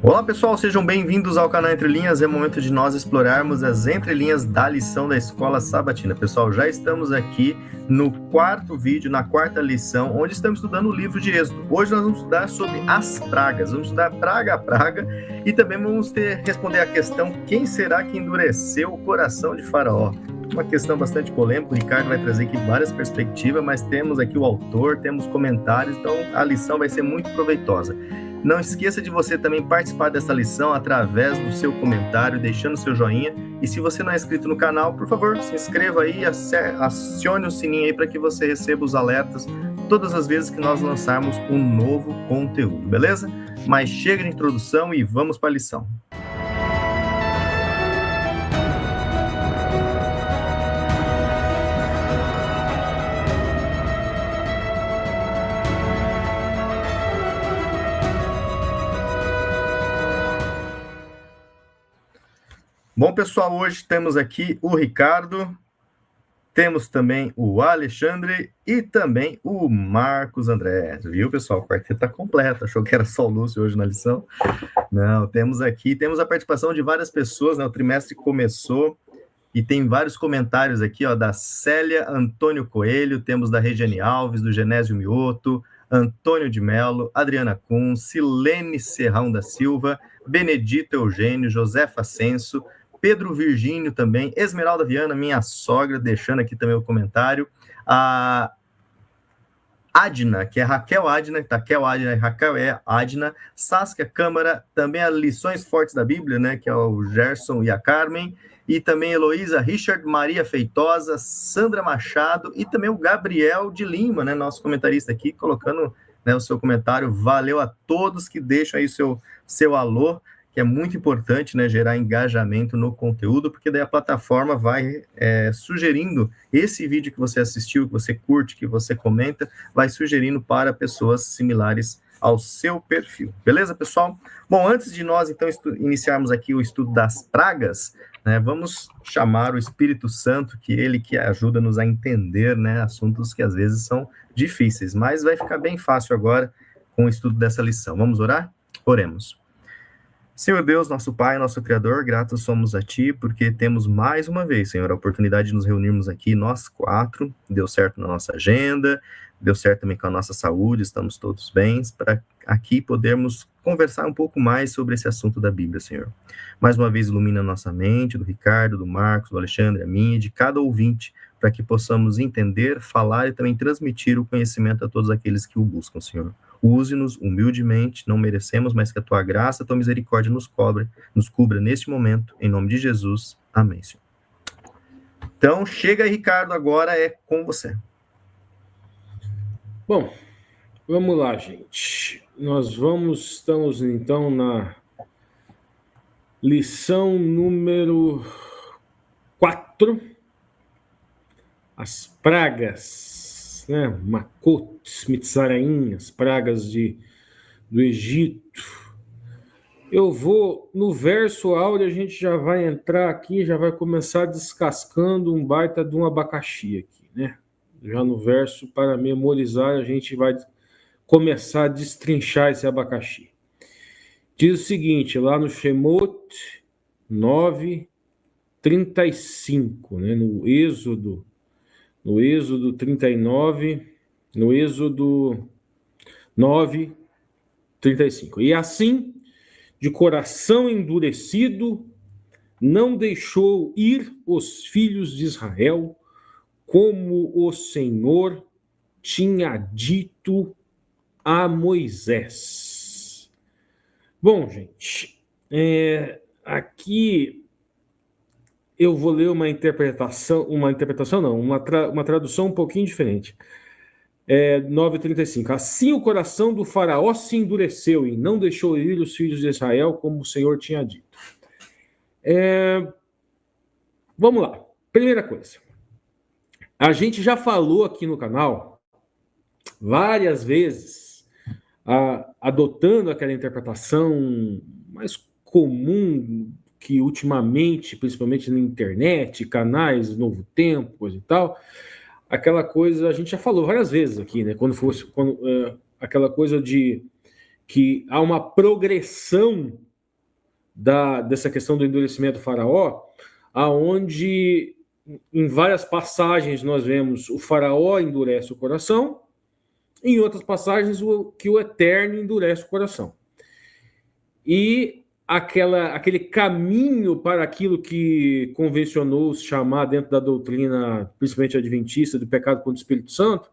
Olá pessoal, sejam bem-vindos ao canal Entre Linhas. É momento de nós explorarmos as entrelinhas da lição da Escola Sabatina. Pessoal, já estamos aqui no quarto vídeo, na quarta lição, onde estamos estudando o livro de Êxodo. Hoje nós vamos estudar sobre as pragas, vamos estudar praga a praga e também vamos responder a questão: quem será que endureceu o coração de Faraó? Uma questão bastante polêmica. O Ricardo vai trazer aqui várias perspectivas, mas temos aqui o autor, temos comentários, então a lição vai ser muito proveitosa. Não esqueça de você também participar dessa lição através do seu comentário, deixando seu joinha. E se você não é inscrito no canal, por favor, se inscreva aí, acione o sininho aí para que você receba os alertas todas as vezes que nós lançarmos um novo conteúdo, beleza? Mas chega de introdução e vamos para a lição. Bom, pessoal, hoje temos aqui o Ricardo, temos também o Alexandre e também o Marcos André. Viu, pessoal? O quarteto está completo. Achou que era só o Lúcio hoje na lição? Não, temos a participação de várias pessoas, né? O trimestre começou e tem vários comentários aqui, ó, da Célia Antônio Coelho, temos da Regiane Alves, do Genésio Mioto, Antônio de Mello, Adriana Kuhn, Silene Serrão da Silva, Benedito Eugênio, Josefa Ascenso, Pedro Virgínio também, Esmeralda Viana, minha sogra, deixando aqui também o comentário, a Adna, que é Raquel Adna, Saskia Câmara, também as Lições Fortes da Bíblia, né, que é o Gerson e a Carmen, e também Heloísa Richard, Maria Feitosa, Sandra Machado, e também o Gabriel de Lima, né, nosso comentarista aqui, colocando, né, o seu comentário. Valeu a todos que deixam aí o seu alô, que é muito importante, né, gerar engajamento no conteúdo, porque daí a plataforma vai sugerindo esse vídeo que você assistiu, que você curte, que você comenta, vai sugerindo para pessoas similares ao seu perfil. Beleza, pessoal? Bom, antes de nós, então, iniciarmos aqui o estudo das pragas, né, vamos chamar o Espírito Santo, que ele que ajuda-nos a entender, né, assuntos que às vezes são difíceis, mas vai ficar bem fácil agora com o estudo dessa lição. Vamos orar? Oremos. Senhor Deus, nosso Pai, nosso Criador, gratos somos a Ti, porque temos mais uma vez, Senhor, a oportunidade de nos reunirmos aqui, nós quatro, deu certo na nossa agenda, deu certo também com a nossa saúde, estamos todos bem, para aqui podermos conversar um pouco mais sobre esse assunto da Bíblia, Senhor. Mais uma vez, ilumina a nossa mente, do Ricardo, do Marcos, do Alexandre, a minha, de cada ouvinte, para que possamos entender, falar e também transmitir o conhecimento a todos aqueles que o buscam, Senhor. Use-nos humildemente, não merecemos, mas que a tua graça, a tua misericórdia nos cubra neste momento, em nome de Jesus. Amém, Senhor. Então, chega aí, Ricardo, agora é com você. Bom, vamos lá, gente. Estamos então na lição número 4, as pragas, né? Makot, Mitzaraim, as pragas do Egito. Eu vou, no verso áureo, a gente já vai entrar aqui, já vai começar descascando um baita de um abacaxi aqui, né? Já no verso, para memorizar, a gente vai começar a destrinchar esse abacaxi. Diz o seguinte, lá no Shemot 9:35, né? No Êxodo 39, no Êxodo 9:35. E assim, de coração endurecido, não deixou ir os filhos de Israel, como o Senhor tinha dito a Moisés. Bom, gente, aqui eu vou ler uma tradução um pouquinho diferente. 9:35. Assim o coração do faraó se endureceu e não deixou ir os filhos de Israel, como o Senhor tinha dito. Vamos lá. Primeira coisa. A gente já falou aqui no canal várias vezes, adotando aquela interpretação mais comum que ultimamente, principalmente na internet, canais, Novo Tempo, coisa e tal, aquela coisa, a gente já falou várias vezes aqui, né? Aquela coisa de que há uma progressão dessa questão do endurecimento do faraó, aonde em várias passagens nós vemos o faraó endurece o coração, em outras passagens que o Eterno endurece o coração. E aquele caminho para aquilo que convencionou se chamar dentro da doutrina, principalmente adventista, do pecado contra o Espírito Santo,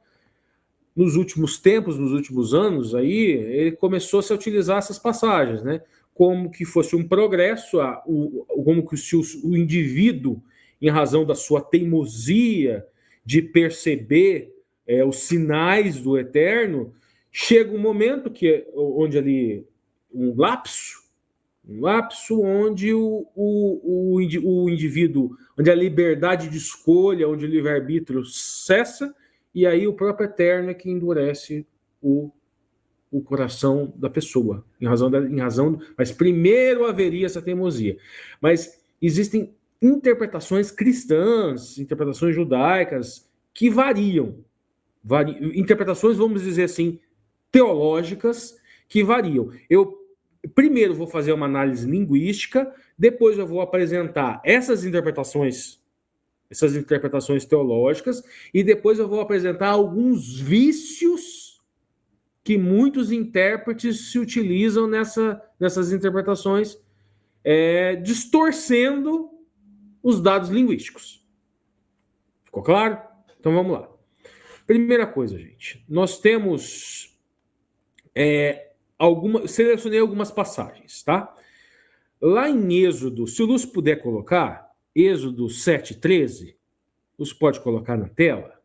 nos últimos tempos, nos últimos anos, aí, ele começou -se a utilizar essas passagens, né? Como que fosse um progresso, como que se o indivíduo, em razão da sua teimosia de perceber os sinais do Eterno, chega um momento onde ali um lapso onde o indivíduo, onde a liberdade de escolha, onde o livre-arbítrio cessa, e aí o próprio Eterno é que endurece o coração da pessoa, mas primeiro haveria essa teimosia. Mas existem interpretações cristãs, interpretações judaicas, que variam. Interpretações, vamos dizer assim, teológicas, que variam. Eu primeiro vou fazer uma análise linguística, depois eu vou apresentar essas interpretações teológicas, e depois eu vou apresentar alguns vícios que muitos intérpretes se utilizam nessas interpretações, distorcendo os dados linguísticos. Ficou claro? Então vamos lá. Primeira coisa, gente, nós temos selecionei algumas passagens, tá? Lá em Êxodo, se o Lúcio puder colocar, Êxodo 7:13, Lúcio pode colocar na tela?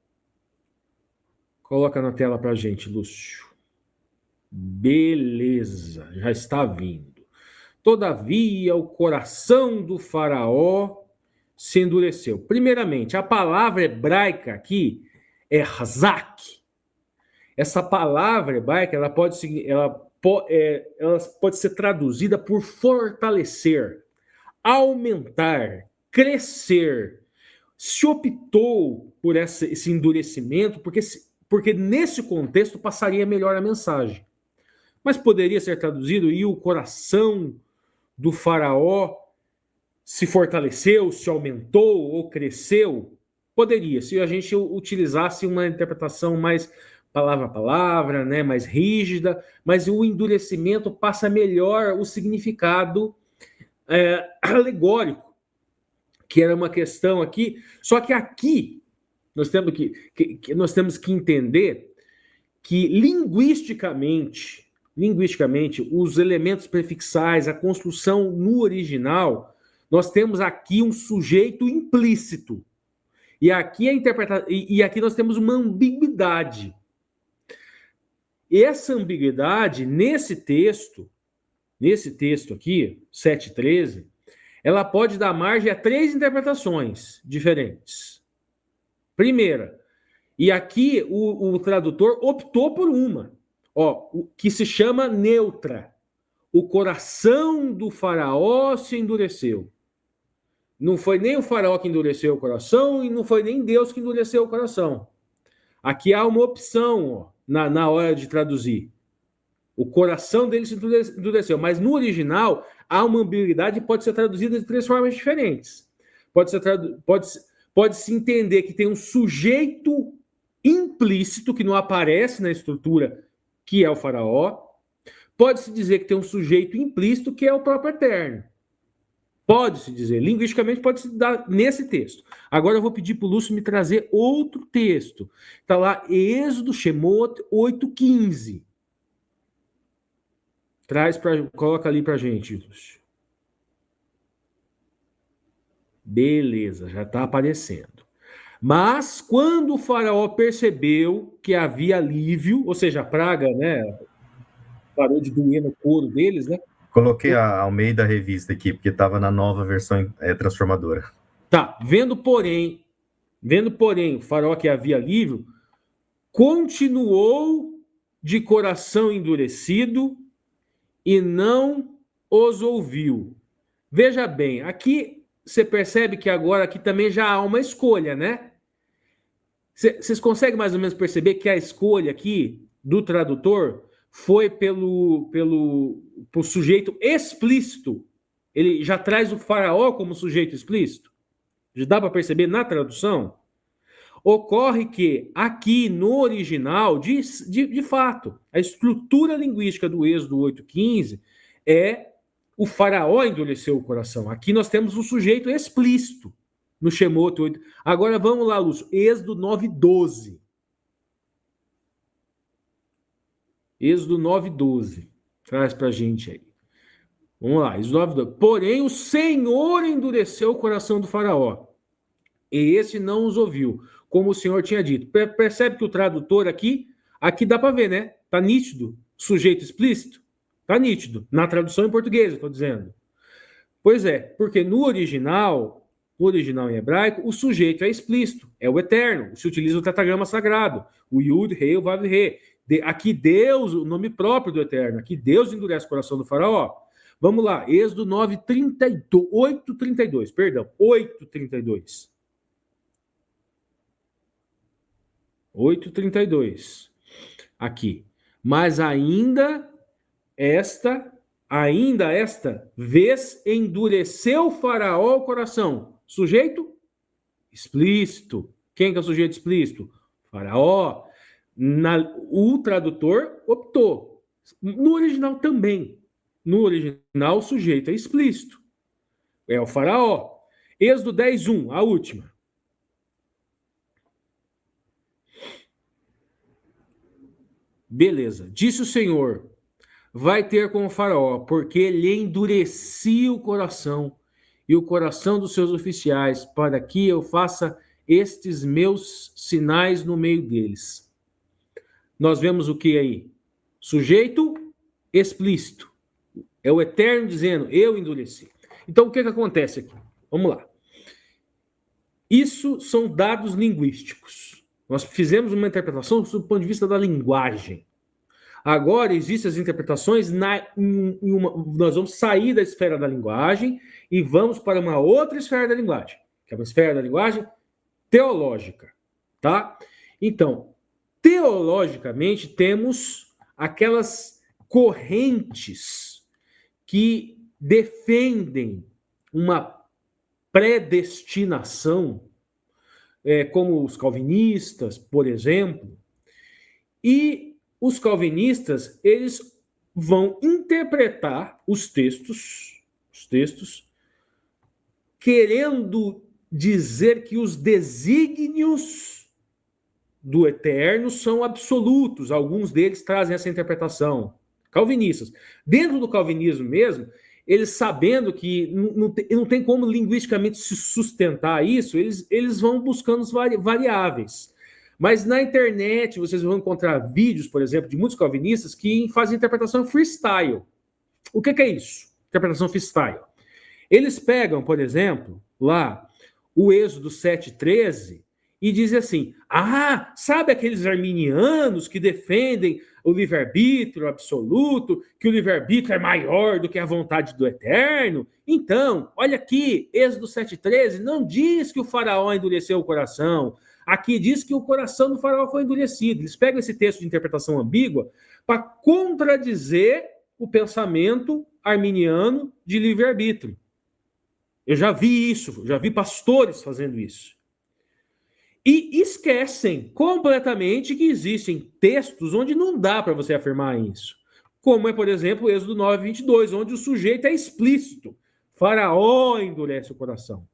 Coloca na tela pra gente, Lúcio. Beleza, já está vindo. Todavia, o coração do faraó se endureceu. Primeiramente, a palavra hebraica aqui é razak. Essa palavra hebraica, ela pode ser traduzida por fortalecer, aumentar, crescer. Se optou por esse endurecimento, porque nesse contexto passaria melhor a mensagem. Mas poderia ser traduzido, e o coração do faraó se fortaleceu, se aumentou ou cresceu? Poderia, se a gente utilizasse uma interpretação mais palavra a palavra, né, mais rígida, mas o endurecimento passa melhor o significado alegórico, que era uma questão aqui. Só que aqui nós temos que entender que linguisticamente, os elementos prefixais, a construção no original, nós temos aqui um sujeito implícito. E aqui aqui nós temos uma ambiguidade. E essa ambiguidade, nesse texto aqui, 7:13, ela pode dar margem a 3 interpretações diferentes. Primeira, e aqui o tradutor optou por uma, que se chama neutra. O coração do faraó se endureceu. Não foi nem o faraó que endureceu o coração e não foi nem Deus que endureceu o coração. Aqui há uma opção na hora de traduzir. O coração dele se endureceu. Mas no original há uma ambiguidade e pode ser traduzida de 3 formas diferentes. Pode-se entender que tem um sujeito implícito que não aparece na estrutura, que é o faraó. Pode-se dizer que tem um sujeito implícito, que é o próprio Eterno. Pode-se dizer, linguisticamente pode-se dar nesse texto. Agora eu vou pedir para o Lúcio me trazer outro texto. Está lá, Êxodo Shemot 8:15. Coloca ali para a gente, Lúcio. Beleza, já está aparecendo. Mas quando o faraó percebeu que havia alívio, ou seja, a praga, né, parou de doer no couro deles, né? Coloquei a Almeida Revista aqui, porque estava na nova versão transformadora. Tá, vendo, porém, o faraó que havia alívio, continuou de coração endurecido e não os ouviu. Veja bem, aqui você percebe que agora aqui também já há uma escolha, né? Vocês conseguem mais ou menos perceber que a escolha aqui do tradutor foi pelo sujeito explícito Ele já traz o faraó como sujeito explícito? Já dá para perceber na tradução? Ocorre que aqui no original, de fato, a estrutura linguística do Êxodo 8,15 é o faraó endureceu o coração. Aqui nós temos um sujeito explícito no Shemot 8. Agora vamos lá, Lúcio. Êxodo 9,12. Êxodo 9,12. Traz para a gente aí. Vamos lá, Êxodo 9,12. Porém, o Senhor endureceu o coração do faraó, e esse não os ouviu, como o Senhor tinha dito. Percebe que o tradutor aqui dá para ver, né? Tá nítido. Sujeito explícito? Tá nítido. Na tradução em português, eu estou dizendo. Pois é, porque no original em hebraico, o sujeito é explícito, é o eterno. Se utiliza o tetragrama sagrado, o Yud, Rei, o Vav, Re. Aqui Deus, o nome próprio do eterno, aqui Deus endurece o coração do faraó. Vamos lá, Êxodo 8,32, perdão, 8,32. 8,32. Aqui. Mas ainda esta vez endureceu o faraó o coração. Sujeito? Explícito. Quem que é o sujeito explícito? Faraó. O tradutor optou. No original também. No original, o sujeito é explícito. É o faraó. Êxodo 10:1, a última. Beleza. Disse o Senhor: vai ter com o faraó, porque ele endurecia o coração e o coração dos seus oficiais, para que eu faça estes meus sinais no meio deles. Nós vemos o que aí? Sujeito explícito. É o Eterno dizendo, eu endureci. Então, o que acontece aqui? Vamos lá. Isso são dados linguísticos. Nós fizemos uma interpretação do ponto de vista da linguagem. Agora, existem as interpretações, nós vamos sair da esfera da linguagem e vamos para uma outra esfera da linguagem, que é uma esfera da linguagem teológica, tá? Então, teologicamente, temos aquelas correntes que defendem uma predestinação, como os calvinistas, por exemplo, e os calvinistas, eles vão interpretar os textos querendo dizer que os desígnios do Eterno são absolutos. Alguns deles trazem essa interpretação. Calvinistas. Dentro do calvinismo mesmo, eles sabendo que não tem como linguisticamente se sustentar isso, eles vão buscando as variáveis. Mas na internet vocês vão encontrar vídeos, por exemplo, de muitos calvinistas que fazem interpretação freestyle. O que é isso? Interpretação freestyle. Eles pegam, por exemplo, lá o Êxodo 7,13 e dizem assim, sabe aqueles arminianos que defendem o livre-arbítrio absoluto, que o livre-arbítrio é maior do que a vontade do Eterno? Então, olha aqui, Êxodo 7,13 não diz que o faraó endureceu o coração. Aqui diz que o coração do faraó foi endurecido. Eles pegam esse texto de interpretação ambígua para contradizer o pensamento arminiano de livre-arbítrio. Eu já vi isso, já vi pastores fazendo isso. E esquecem completamente que existem textos onde não dá para você afirmar isso. Como é, por exemplo, o Êxodo 9:22, onde o sujeito é explícito. Faraó endurece o coração.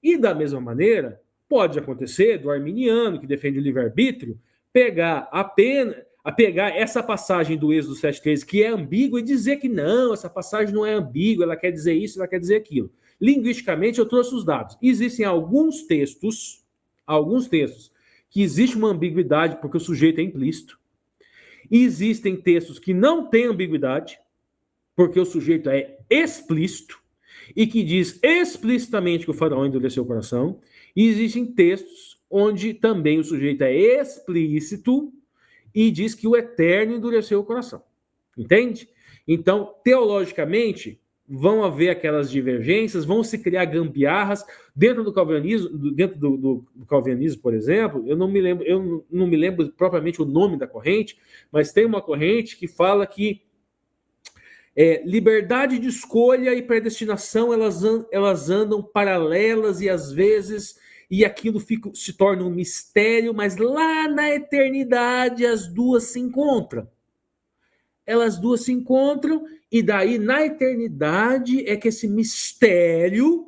E da mesma maneira, pode acontecer do arminiano, que defende o livre-arbítrio, pegar essa passagem do Êxodo 7,13, que é ambígua, e dizer que não, essa passagem não é ambígua, ela quer dizer isso, ela quer dizer aquilo. Linguisticamente, eu trouxe os dados. Existem alguns textos que existe uma ambiguidade porque o sujeito é implícito. E existem textos que não têm ambiguidade porque o sujeito é explícito e que diz explicitamente que o faraó endureceu o coração. E existem textos onde também o sujeito é explícito e diz que o Eterno endureceu o coração. Entende? Então, teologicamente, vão haver aquelas divergências, vão se criar gambiarras dentro do calvinismo, por exemplo. Eu não me lembro propriamente o nome da corrente, mas tem uma corrente que fala que Liberdade de escolha e predestinação, elas andam paralelas e às vezes, e aquilo se torna um mistério, mas lá na eternidade as duas se encontram. Elas duas se encontram e daí na eternidade é que esse mistério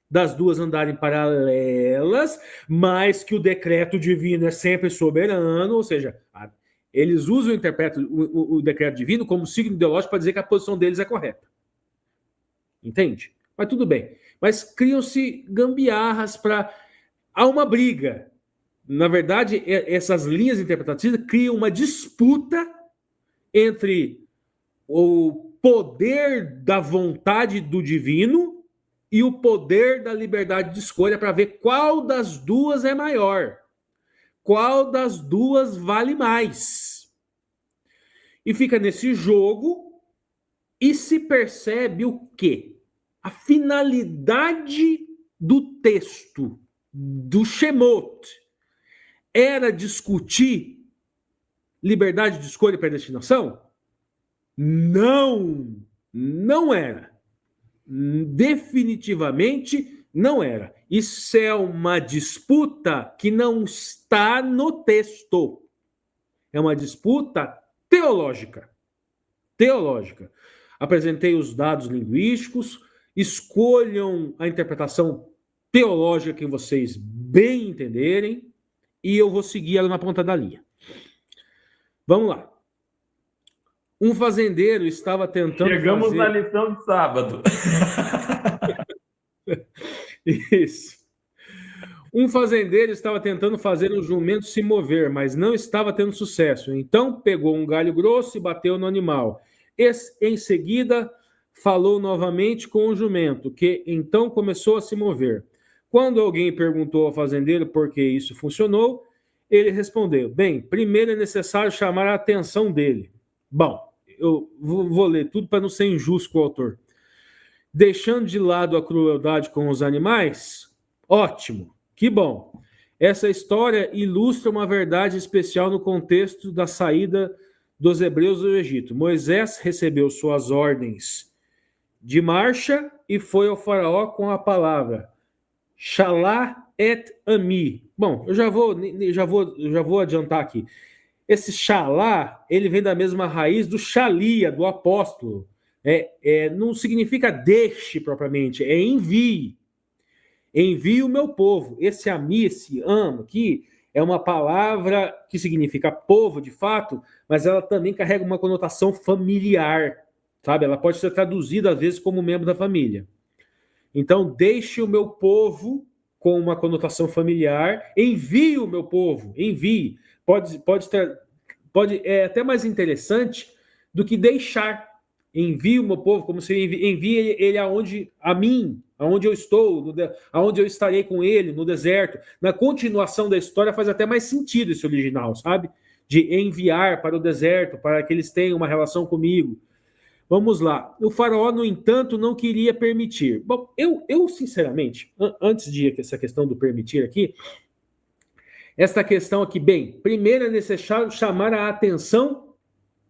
das duas andarem paralelas, mas que o decreto divino é sempre soberano, ou seja, eles usam o decreto divino como signo ideológico para dizer que a posição deles é correta. Entende? Mas tudo bem. Mas criam-se gambiarras para... Há uma briga. Na verdade, essas linhas interpretativas criam uma disputa entre o poder da vontade do divino e o poder da liberdade de escolha para ver qual das duas é maior. Qual das duas vale mais? E fica nesse jogo e se percebe o quê? A finalidade do texto, do Shemot, era discutir liberdade de escolha e predestinação? Não, não era. Definitivamente não era. Isso é uma disputa que não está no texto. É uma disputa teológica. Teológica. Apresentei os dados linguísticos, escolham a interpretação teológica que vocês bem entenderem e eu vou seguir ela na ponta da linha. Vamos lá. Um fazendeiro estava tentando Chegamos na lição de sábado. Isso. Um fazendeiro estava tentando fazer um jumento se mover, mas não estava tendo sucesso. Então pegou um galho grosso e bateu no animal. Em seguida, falou novamente com o jumento, que então começou a se mover. Quando alguém perguntou ao fazendeiro por que isso funcionou, ele respondeu: bem, primeiro é necessário chamar a atenção dele. Bom, eu vou ler tudo para não ser injusto com o autor. Deixando de lado a crueldade com os animais, ótimo, que bom. Essa história ilustra uma verdade especial no contexto da saída dos hebreus do Egito. Moisés recebeu suas ordens de marcha e foi ao faraó com a palavra Shalá et ami. Bom, eu já vou adiantar aqui. Esse Shalá, ele vem da mesma raiz do Shalia, do apóstolo. Não significa deixe propriamente, é envie. Envie o meu povo. Esse ami, esse amo aqui, é uma palavra que significa povo, de fato, mas ela também carrega uma conotação familiar, sabe? Ela pode ser traduzida, às vezes, como membro da família. Então, deixe o meu povo com uma conotação familiar. Envie o meu povo, envie. É até mais interessante do que deixar. Envie o meu povo, como se envie ele a mim, aonde eu estou, aonde eu estarei com ele, no deserto. Na continuação da história faz até mais sentido esse original, sabe? De enviar para o deserto, para que eles tenham uma relação comigo. Vamos lá. O faraó, no entanto, não queria permitir. Bom, eu sinceramente, antes de essa questão do permitir aqui, esta questão aqui, bem, primeiro é necessário chamar a atenção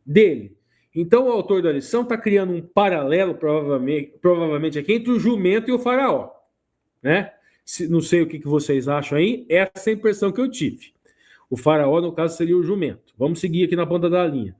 dele. Então, o autor da lição está criando um paralelo, provavelmente aqui, entre o jumento e o faraó. Né? Não sei o que vocês acham aí, essa é a impressão que eu tive. O faraó, no caso, seria o jumento. Vamos seguir aqui na ponta da linha.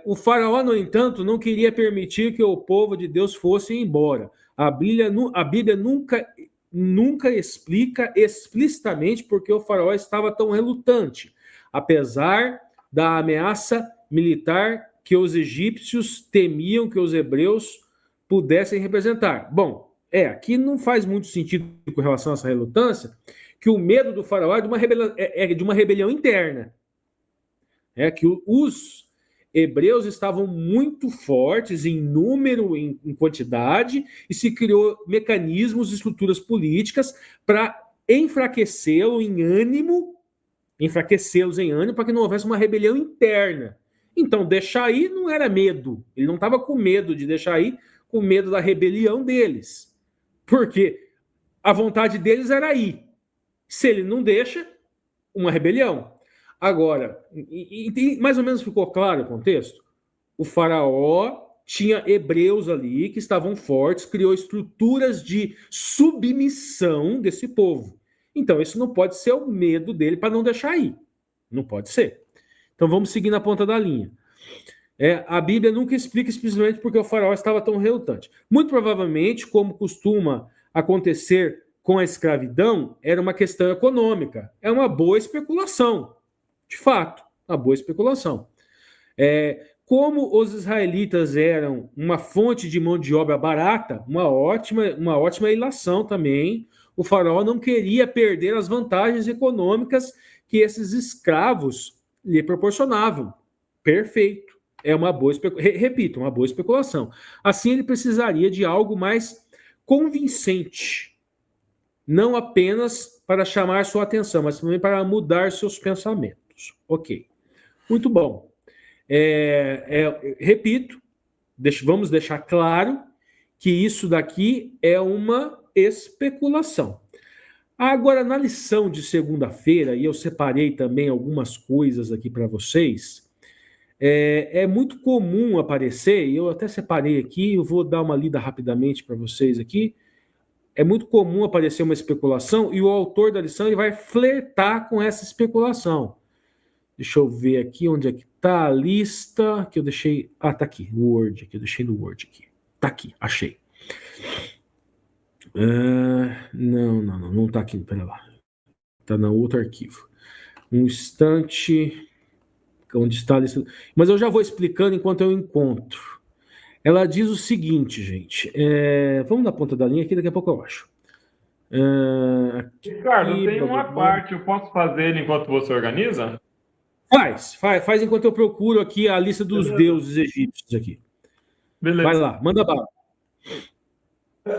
O faraó, no entanto, não queria permitir que o povo de Deus fosse embora. A Bíblia nunca explica explicitamente porque o faraó estava tão relutante, apesar da ameaça militar que os egípcios temiam que os hebreus pudessem representar. Bom, aqui não faz muito sentido com relação a essa relutância, que o medo do faraó é de uma rebelião interna. Que os hebreus estavam muito fortes em número, em quantidade, e se criou mecanismos e estruturas políticas para enfraquecê-los em ânimo para que não houvesse uma rebelião interna. Então, deixar ir não era medo. Ele não estava com medo de deixar ir, com medo da rebelião deles. Porque a vontade deles era ir. Se ele não deixa, uma rebelião. Agora, mais ou menos ficou claro o contexto? O faraó tinha hebreus ali que estavam fortes, criou estruturas de submissão desse povo. Então, isso não pode ser o medo dele para não deixar ir. Não pode ser. Então, vamos seguir na ponta da linha. A Bíblia nunca explica simplesmente porque o faraó estava tão relutante. Muito provavelmente, como costuma acontecer com a escravidão, era uma questão econômica. É uma boa especulação. De fato, uma boa especulação. Como os israelitas eram uma fonte de mão de obra barata, uma ótima ilação também, o faraó não queria perder as vantagens econômicas que esses escravos lhe proporcionavam. Perfeito. É uma boa repito, uma boa especulação. Assim, ele precisaria de algo mais convincente, não apenas para chamar sua atenção, mas também para mudar seus pensamentos. Ok. Muito bom. Repito, vamos deixar claro que isso daqui é uma especulação. Agora, na lição de segunda-feira, e eu separei também algumas coisas aqui para vocês, é muito comum aparecer, e eu até separei aqui, eu vou dar uma lida rapidamente para vocês aqui. É muito comum aparecer uma especulação e o autor da lição ele vai flertar com essa especulação. Deixa eu ver aqui onde é que está a lista que eu deixei. Ah, tá aqui, no Word, que eu deixei no Word aqui. Tá aqui, achei. Não tá aqui, pera lá. Tá no outro arquivo. Um instante. Onde está a lista? Mas eu já vou explicando enquanto eu encontro. Ela diz o seguinte, gente. Vamos na ponta da linha aqui, daqui a pouco eu acho. Ricardo, tem uma parte, eu posso fazer ele enquanto você organiza? Faz enquanto eu procuro aqui a lista dos deuses egípcios aqui. Beleza. Vai lá, manda bala.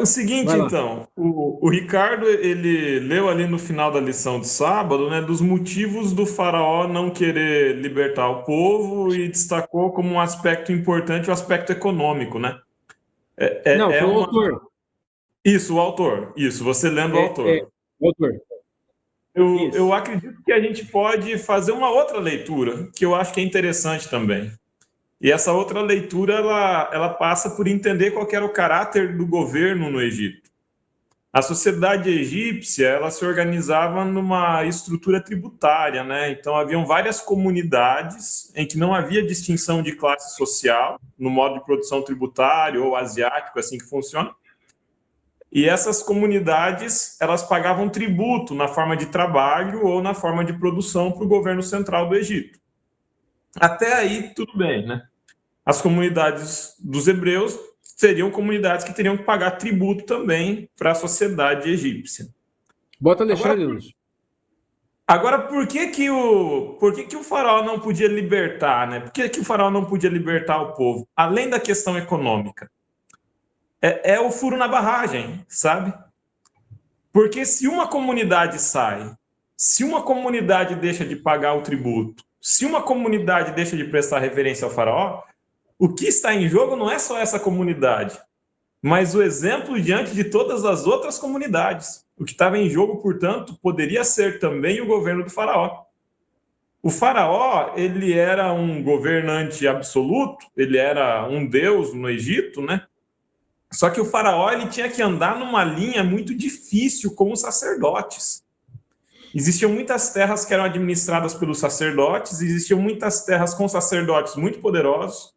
O seguinte, então, o Ricardo, ele leu ali no final da lição de sábado, né, dos motivos do faraó não querer libertar o povo e destacou como um aspecto importante o aspecto econômico, né? Foi o autor. Isso, o autor. Isso, você lendo o autor. O autor. Eu acredito que a gente pode fazer uma outra leitura, que eu acho que é interessante também. E essa outra leitura, ela passa por entender qual era o caráter do governo no Egito. A sociedade egípcia, ela se organizava numa estrutura tributária, né? Então, haviam várias comunidades em que não havia distinção de classe social, no modo de produção tributário ou asiático, assim que funciona. E essas comunidades, elas pagavam tributo na forma de trabalho ou na forma de produção para o governo central do Egito. Até aí, tudo bem, né? As comunidades dos hebreus seriam comunidades que teriam que pagar tributo também para a sociedade egípcia. Bota Alexandre, Lúcio. Agora, por que o faraó não podia libertar, né? Por que o faraó não podia libertar o povo? Além da questão econômica. É o furo na barragem, sabe? Porque se uma comunidade sai, se uma comunidade deixa de pagar o tributo, se uma comunidade deixa de prestar reverência ao faraó, o que está em jogo não é só essa comunidade, mas o exemplo diante de todas as outras comunidades. O que estava em jogo, portanto, poderia ser também o governo do faraó. O faraó, ele era um governante absoluto, ele era um deus no Egito, né? Só que o faraó ele tinha que andar numa linha muito difícil com os sacerdotes. Existiam muitas terras que eram administradas pelos sacerdotes, existiam muitas terras com sacerdotes muito poderosos.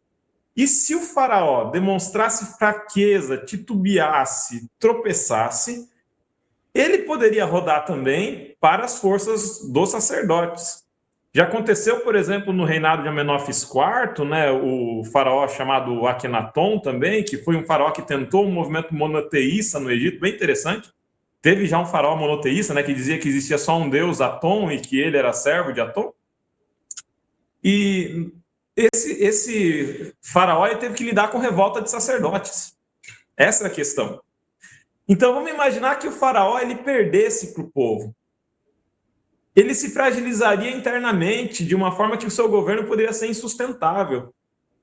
E se o faraó demonstrasse fraqueza, titubeasse, tropeçasse, ele poderia rodar também para as forças dos sacerdotes. Já aconteceu, por exemplo, no reinado de Amenófis IV, né, o faraó chamado Akhenaton também, que foi um faraó que tentou um movimento monoteísta no Egito, bem interessante. Teve já um faraó monoteísta, né, que dizia que existia só um deus, Aton, e que ele era servo de Aton. E esse faraó ele teve que lidar com revolta de sacerdotes. Essa é a questão. Então, vamos imaginar que o faraó ele perdesse para o povo. Ele se fragilizaria internamente de uma forma que o seu governo poderia ser insustentável.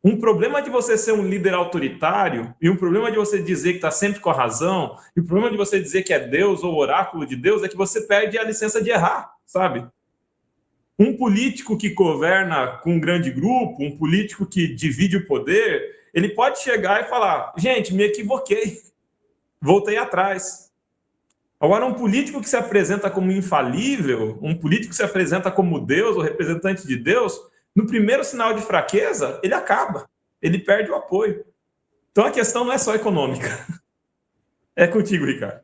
Um problema de você ser um líder autoritário e um problema de você dizer que está sempre com a razão e o problema de você dizer que é Deus ou oráculo de Deus é que você perde a licença de errar, sabe? Um político que governa com um grande grupo, um político que divide o poder, Ele pode chegar e falar, gente, me equivoquei, voltei atrás. Agora, um político que se apresenta como infalível, um político que se apresenta como Deus, ou representante de Deus, no primeiro sinal de fraqueza, ele acaba, ele perde o apoio. Então, a questão não é só econômica. É contigo, Ricardo.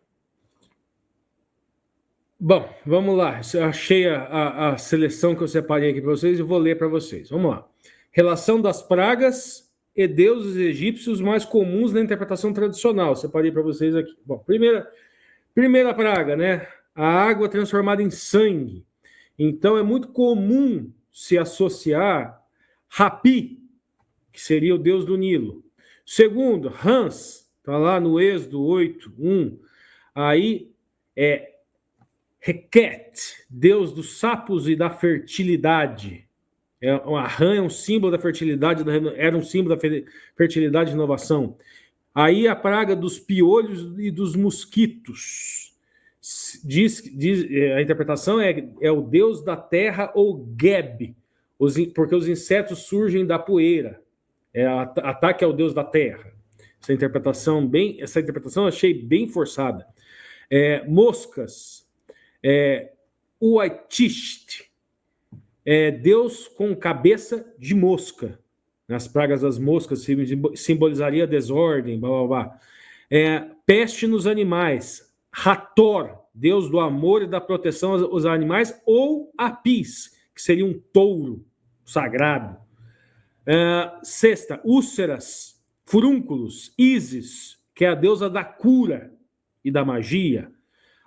Bom, vamos lá. Eu achei a seleção que eu separei aqui para vocês e vou ler para vocês. Vamos lá. Relação das pragas e deuses egípcios mais comuns na interpretação tradicional. Separei para vocês aqui. Bom, primeira praga, né? A água transformada em sangue. Então, é muito comum se associar Hapi, que seria o deus do Nilo. Segundo, Hans, está lá no Êxodo 8:1. Aí é Heket, deus dos sapos e da fertilidade. A rã é um símbolo da fertilidade, era um símbolo da fertilidade e inovação. Aí a praga dos piolhos e dos mosquitos. A interpretação é o deus da terra, ou Geb, porque os insetos surgem da poeira. Ataque ao deus da terra. Essa interpretação eu achei bem forçada. Moscas. Uaitist, Deus com cabeça de mosca. Nas pragas das moscas simbolizaria a desordem, blá, blá, blá. Peste nos animais. Hathor, Deus do amor e da proteção aos animais, ou Apis, que seria um touro sagrado. Sexta, úlceras, furúnculos. Ísis, que é a deusa da cura e da magia.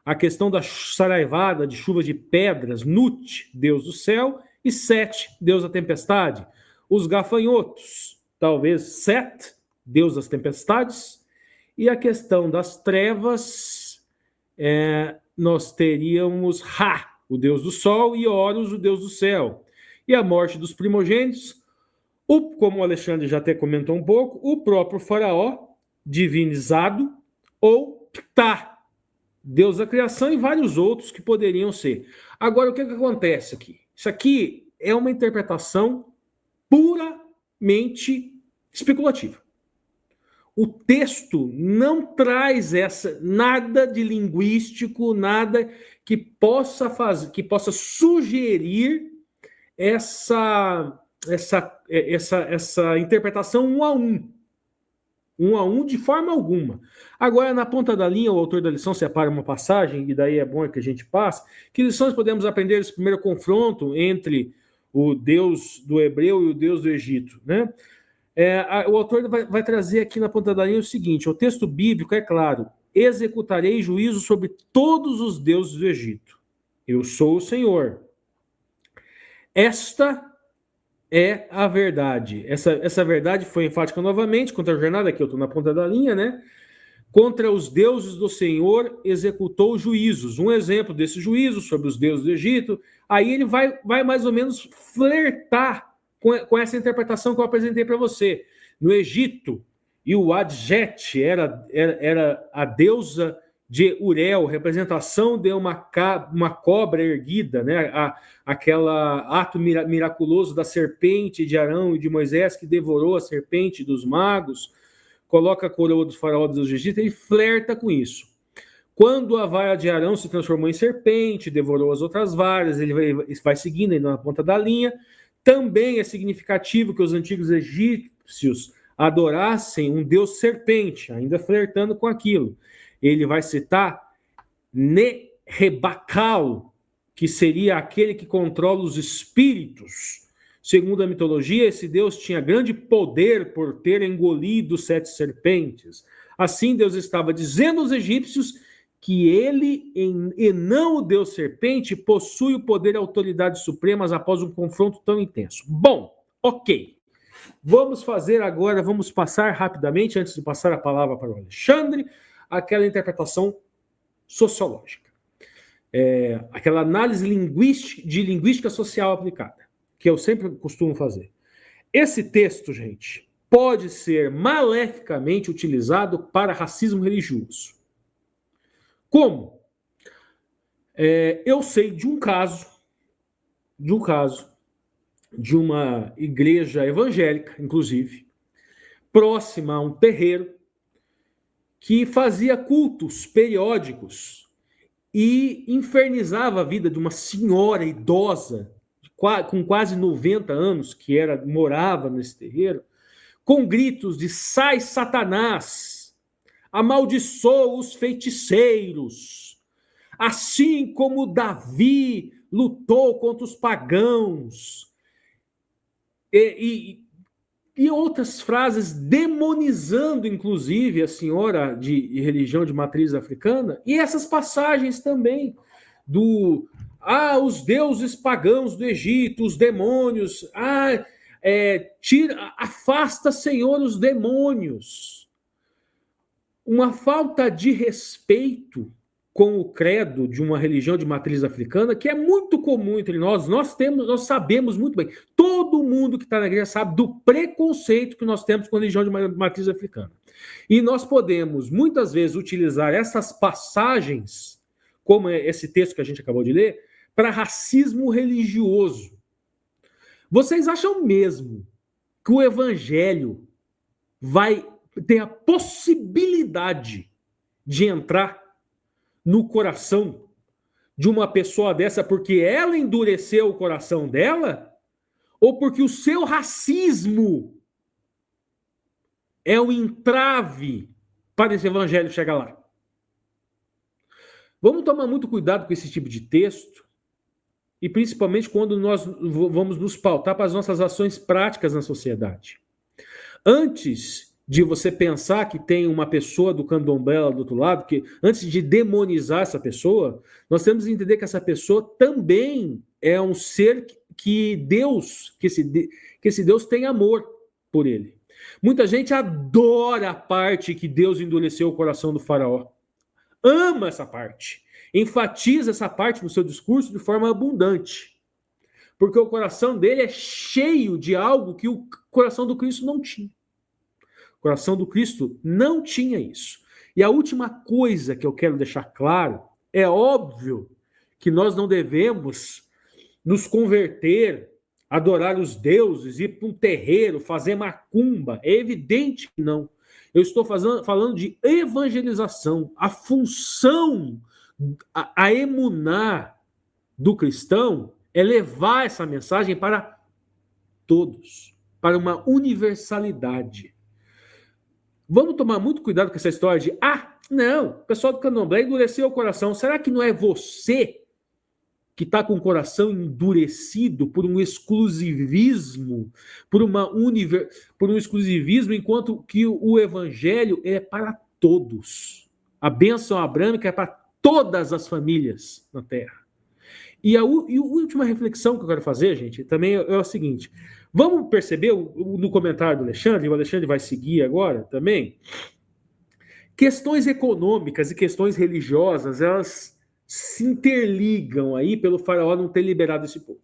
A questão da saraivada, de chuvas de pedras. Nut, deus do céu. E Set, deus da tempestade. Os gafanhotos, talvez Set, deus das tempestades. E a questão das trevas, nós teríamos Ra, o deus do sol, e Horus, o deus do céu. E a morte dos primogênitos, como o Alexandre já até comentou um pouco, o próprio faraó, divinizado, ou Ptah, Deus da criação, e vários outros que poderiam ser. Agora, o que acontece aqui? Isso aqui é uma interpretação puramente especulativa. O texto não traz nada de linguístico, nada que possa sugerir essa interpretação um a um de forma alguma. Agora, na ponta da linha, o autor da lição separa uma passagem, e daí é bom que a gente passe. Que lições podemos aprender desse primeiro confronto entre o Deus do hebreu e o Deus do Egito, né? O autor vai trazer aqui na ponta da linha o seguinte: o texto bíblico é claro: executarei juízo sobre todos os deuses do Egito. Eu sou o Senhor. Esta é a verdade. Essa verdade foi enfática novamente contra a jornada, que eu estou na ponta da linha, né? Contra os deuses do Senhor executou juízos. Um exemplo desse juízo sobre os deuses do Egito. Aí ele vai mais ou menos flertar com essa interpretação que eu apresentei para você. No Egito, Iuadjet era a deusa de Urel, representação de uma cobra erguida, né? Aquela ato miraculoso da serpente de Arão e de Moisés, que devorou a serpente dos magos, coloca a coroa dos faraós dos Egito, ele flerta com isso. Quando a vara de Arão se transformou em serpente, devorou as outras varas, ele vai seguindo aí na ponta da linha. Também é significativo que os antigos egípcios adorassem um deus serpente, ainda flertando com aquilo. Ele vai citar Nerebakal, que seria aquele que controla os espíritos. Segundo a mitologia, esse deus tinha grande poder por ter engolido 7 serpentes. Assim, Deus estava dizendo aos egípcios que ele, e não o deus serpente, possui o poder e autoridade supremas após um confronto tão intenso. Bom, ok. Vamos passar rapidamente, antes de passar a palavra para o Alexandre, aquela interpretação sociológica. Aquela análise de linguística social aplicada, que eu sempre costumo fazer. Esse texto, gente, pode ser maleficamente utilizado para racismo religioso. Como? Eu sei de um caso de uma igreja evangélica, inclusive, próxima a um terreiro, que fazia cultos periódicos e infernizava a vida de uma senhora idosa, com quase 90 anos, que morava nesse terreiro, com gritos de sai Satanás, amaldiçoa os feiticeiros, assim como Davi lutou contra os pagãos, e outras frases demonizando, inclusive, a senhora de religião de matriz africana, e essas passagens também os deuses pagãos do Egito, os demônios, afasta, Senhor, os demônios. Uma falta de respeito com o credo de uma religião de matriz africana, que é muito comum entre nós. Nós sabemos muito bem. Todo mundo que está na igreja sabe do preconceito que nós temos com a religião de matriz africana. E nós podemos, muitas vezes, utilizar essas passagens, como esse texto que a gente acabou de ler, para racismo religioso. Vocês acham mesmo que o evangelho vai ter a possibilidade de entrar no coração de uma pessoa dessa porque ela endureceu o coração dela? Ou porque o seu racismo é um entrave para esse evangelho chegar lá? Vamos tomar muito cuidado com esse tipo de texto, e principalmente quando nós vamos nos pautar para as nossas ações práticas na sociedade. Antes de você pensar que tem uma pessoa do candomblé do outro lado, que antes de demonizar essa pessoa, nós temos que entender que essa pessoa também é um ser que esse Deus tem amor por ele. Muita gente adora a parte que Deus endureceu o coração do faraó. Ama essa parte. Enfatiza essa parte no seu discurso de forma abundante. Porque o coração dele é cheio de algo que o coração do Cristo não tinha. O coração do Cristo não tinha isso. E a última coisa que eu quero deixar claro, é óbvio que nós não devemos nos converter, adorar os deuses, ir para um terreiro, fazer macumba. É evidente que não. Eu estou falando de evangelização. A função, a emuná do cristão é levar essa mensagem para todos, para uma universalidade. Vamos tomar muito cuidado com essa história de não, o pessoal do candomblé endureceu o coração. Será que não é você que está com o coração endurecido por um exclusivismo, por um exclusivismo, enquanto que o evangelho é para todos. A bênção abrâmica é para todas as famílias na terra. E a última reflexão que eu quero fazer, gente, também é o seguinte. Vamos perceber no comentário do Alexandre, o Alexandre vai seguir agora também, questões econômicas e questões religiosas, elas se interligam aí pelo faraó não ter liberado esse povo.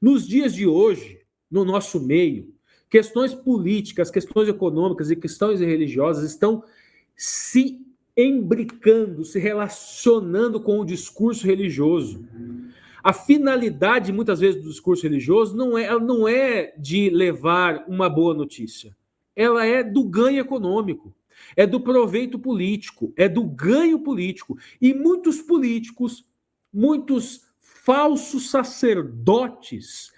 Nos dias de hoje, no nosso meio, questões políticas, questões econômicas e questões religiosas estão se imbricando, se relacionando com o discurso religioso. A finalidade, muitas vezes, do discurso religioso não é de levar uma boa notícia. Ela é do ganho econômico, é do proveito político, é do ganho político. E muitos políticos, muitos falsos sacerdotes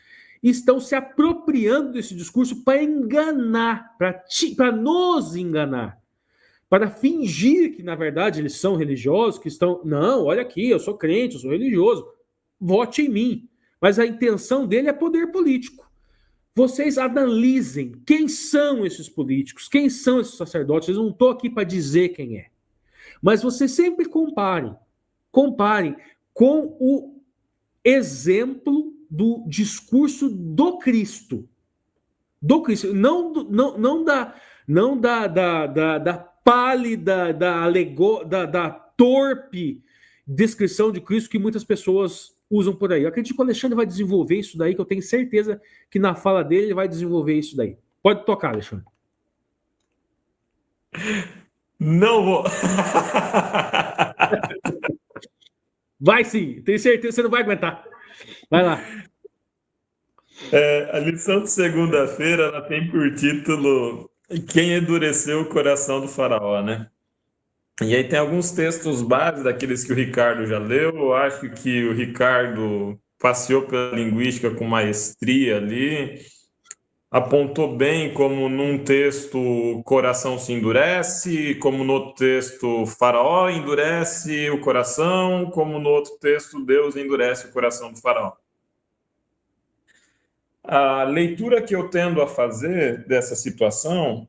estão se apropriando desse discurso para enganar, para nos enganar, para fingir que, na verdade, eles são religiosos, que estão... Não, olha aqui, eu sou crente, eu sou religioso. Vote em mim. Mas a intenção dele é poder político. Vocês analisem quem são esses políticos, quem são esses sacerdotes. Eu não estou aqui para dizer quem é. Mas vocês sempre comparem com o exemplo do discurso do Cristo. Do Cristo. Não da pálida, da torpe descrição de Cristo que muitas pessoas usam por aí. Eu acredito que o Alexandre vai desenvolver isso daí, que eu tenho certeza que na fala dele ele vai desenvolver isso daí. Pode tocar, Alexandre. Não vou. Vai sim, tenho certeza que você não vai aguentar. Vai lá. A lição de segunda-feira ela tem por título Quem endureceu o coração do faraó, né? E aí tem alguns textos básicos daqueles que o Ricardo já leu. Eu acho que o Ricardo passeou pela linguística com maestria ali, apontou bem como num texto o coração se endurece, como no outro texto Faraó endurece o coração, como no outro texto Deus endurece o coração do faraó. A leitura que eu tendo a fazer dessa situação,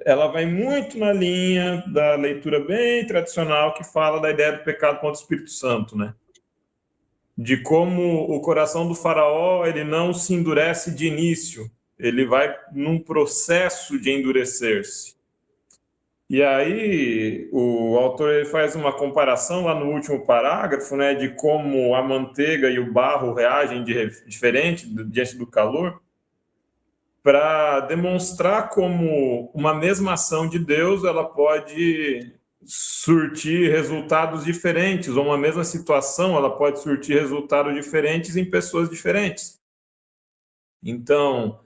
ela vai muito na linha da leitura bem tradicional que fala da ideia do pecado contra o Espírito Santo, né? De como o coração do faraó ele não se endurece de início, ele vai num processo de endurecer-se. E aí o autor ele faz uma comparação lá no último parágrafo, né, de como a manteiga e o barro reagem diferente diante do calor, para demonstrar como uma mesma ação de Deus ela pode surtir resultados diferentes, ou uma mesma situação ela pode surtir resultados diferentes em pessoas diferentes. Então,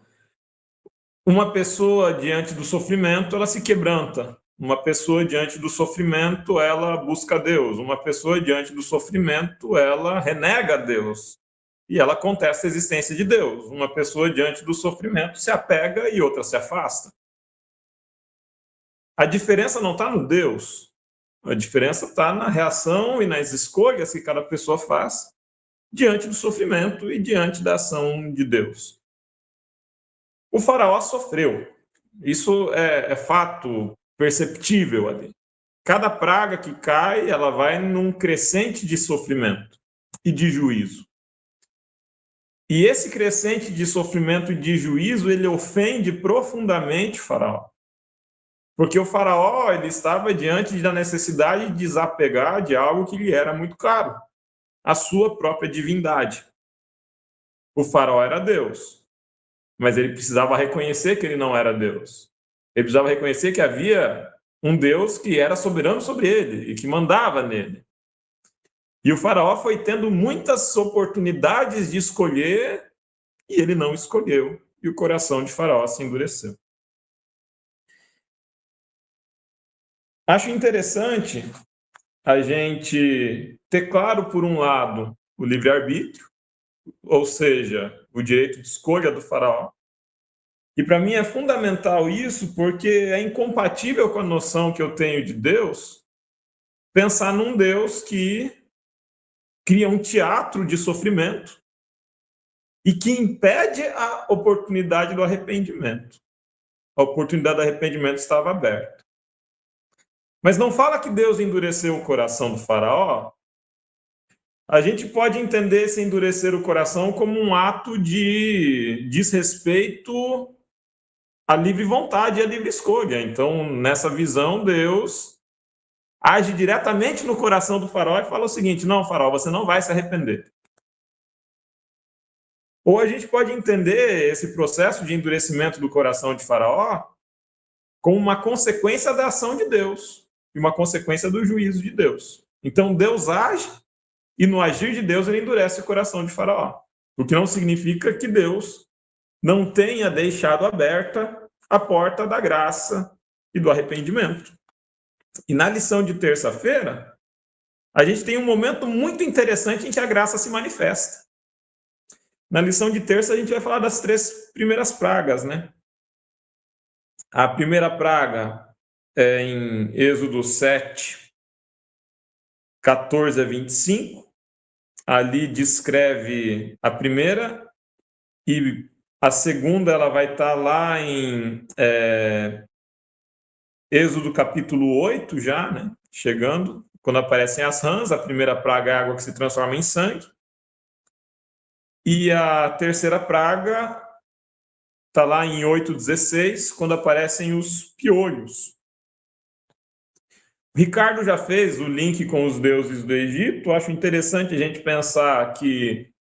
uma pessoa diante do sofrimento, ela se quebranta. Uma pessoa diante do sofrimento, ela busca Deus. Uma pessoa diante do sofrimento, ela renega Deus. E ela contesta a existência de Deus. Uma pessoa diante do sofrimento se apega e outra se afasta. A diferença não está no Deus. A diferença está na reação e nas escolhas que cada pessoa faz diante do sofrimento e diante da ação de Deus. O faraó sofreu. Isso é fato perceptível ali. Cada praga que cai, ela vai num crescente de sofrimento e de juízo. E esse crescente de sofrimento e de juízo, ele ofende profundamente o faraó. Porque o faraó ele estava diante da necessidade de desapegar de algo que lhe era muito caro, a sua própria divindade. O faraó era Deus, mas ele precisava reconhecer que ele não era Deus. Ele precisava reconhecer que havia um Deus que era soberano sobre ele e que mandava nele. E o faraó foi tendo muitas oportunidades de escolher e ele não escolheu. E o coração de faraó se endureceu. Acho interessante a gente ter claro, por um lado, o livre-arbítrio, ou seja, o direito de escolha do faraó. E para mim é fundamental isso porque é incompatível com a noção que eu tenho de Deus pensar num Deus que cria um teatro de sofrimento e que impede a oportunidade do arrependimento. A oportunidade do arrependimento estava aberta. Mas não fala que Deus endureceu o coração do faraó. A gente pode entender esse endurecer o coração como um ato de desrespeito à livre vontade e à livre escolha. Então, nessa visão, Deus age diretamente no coração do faraó e fala o seguinte: não, faraó, você não vai se arrepender. Ou a gente pode entender esse processo de endurecimento do coração de faraó como uma consequência da ação de Deus e uma consequência do juízo de Deus. Então, Deus age e no agir de Deus ele endurece o coração de faraó. O que não significa que Deus não tenha deixado aberta a porta da graça e do arrependimento. E na lição de terça-feira, a gente tem um momento muito interessante em que a graça se manifesta. Na lição de terça, a gente vai falar das 3 primeiras pragas, né? A primeira praga é em Êxodo 7, 14 a 25. Ali descreve a primeira e a segunda ela vai estar lá em Êxodo capítulo 8 já, né? Chegando, quando aparecem as rãs, a primeira praga é a água que se transforma em sangue. E a terceira praga está lá em 8:16, quando aparecem os piolhos. O Ricardo já fez o link com os deuses do Egito. Acho interessante a gente pensar que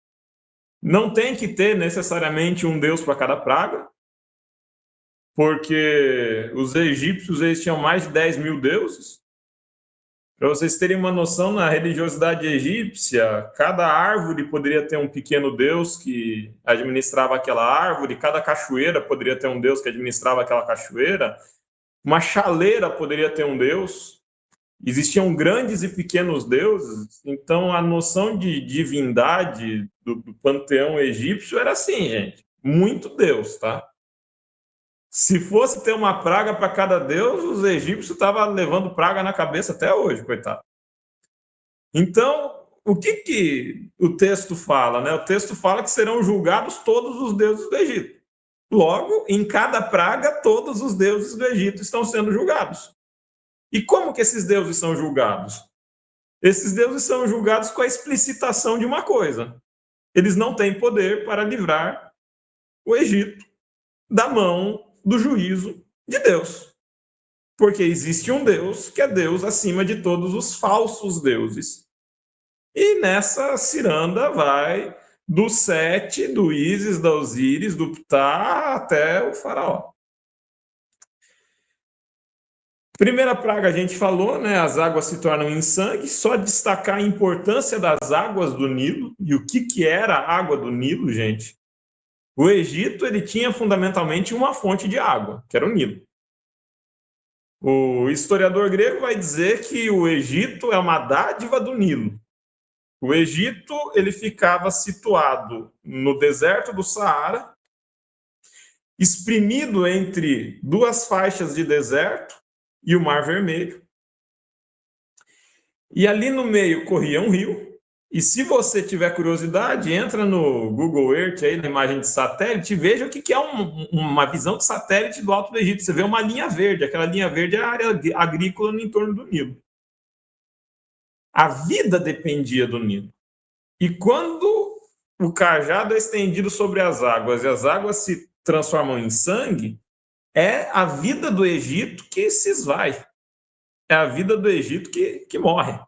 não tem que ter necessariamente um deus para cada praga, porque os egípcios eles tinham mais de 10 mil deuses. Para vocês terem uma noção, na religiosidade egípcia, cada árvore poderia ter um pequeno deus que administrava aquela árvore, cada cachoeira poderia ter um deus que administrava aquela cachoeira, uma chaleira poderia ter um deus, existiam grandes e pequenos deuses, então a noção de divindade do panteão egípcio era assim, gente, muito deus, tá? Se fosse ter uma praga para cada deus, os egípcios estavam levando praga na cabeça até hoje, coitado. Então, o que o texto fala? Né? O texto fala que serão julgados todos os deuses do Egito. Logo, em cada praga, todos os deuses do Egito estão sendo julgados. E como que esses deuses são julgados? Esses deuses são julgados com a explicitação de uma coisa. Eles não têm poder para livrar o Egito da mão do juízo de Deus. Porque existe um Deus que é Deus acima de todos os falsos deuses. E nessa ciranda vai do Sete, do Ísis, da Osíris, do Ptah até o faraó. Primeira praga a gente falou, né? As águas se tornam em sangue. Só destacar a importância das águas do Nilo. E o que era a água do Nilo, gente? O Egito ele tinha fundamentalmente uma fonte de água, que era o Nilo. O historiador grego vai dizer que o Egito é uma dádiva do Nilo. O Egito ele ficava situado no deserto do Saara, espremido entre duas faixas de deserto e o Mar Vermelho. E ali no meio corria um rio. E se você tiver curiosidade, entra no Google Earth, aí, na imagem de satélite, e veja o que é uma visão de satélite do Alto do Egito. Você vê uma linha verde, aquela linha verde é a área agrícola no entorno do Nilo. A vida dependia do Nilo. E quando o cajado é estendido sobre as águas e as águas se transformam em sangue, é a vida do Egito que se esvai. É a vida do Egito que morre.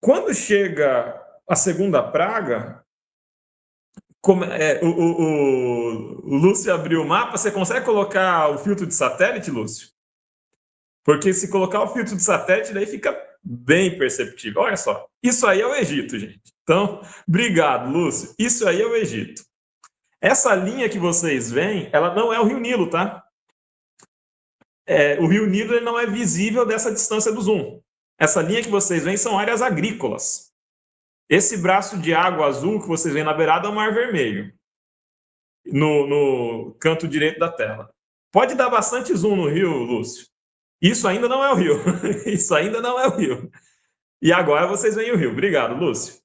Quando chega a segunda praga, o Lúcio abriu o mapa, você consegue colocar o filtro de satélite, Lúcio? Porque se colocar o filtro de satélite, daí fica bem perceptível. Olha só, isso aí é o Egito, gente. Então, obrigado, Lúcio. Isso aí é o Egito. Essa linha que vocês veem, ela não é o Rio Nilo, tá? O Rio Nilo ele não é visível dessa distância do zoom. Essa linha que vocês veem são áreas agrícolas. Esse braço de água azul que vocês veem na beirada é o Mar Vermelho, no canto direito da tela. Pode dar bastante zoom no rio, Lúcio. Isso ainda não é o rio. Isso ainda não é o rio. E agora vocês veem o rio. Obrigado, Lúcio.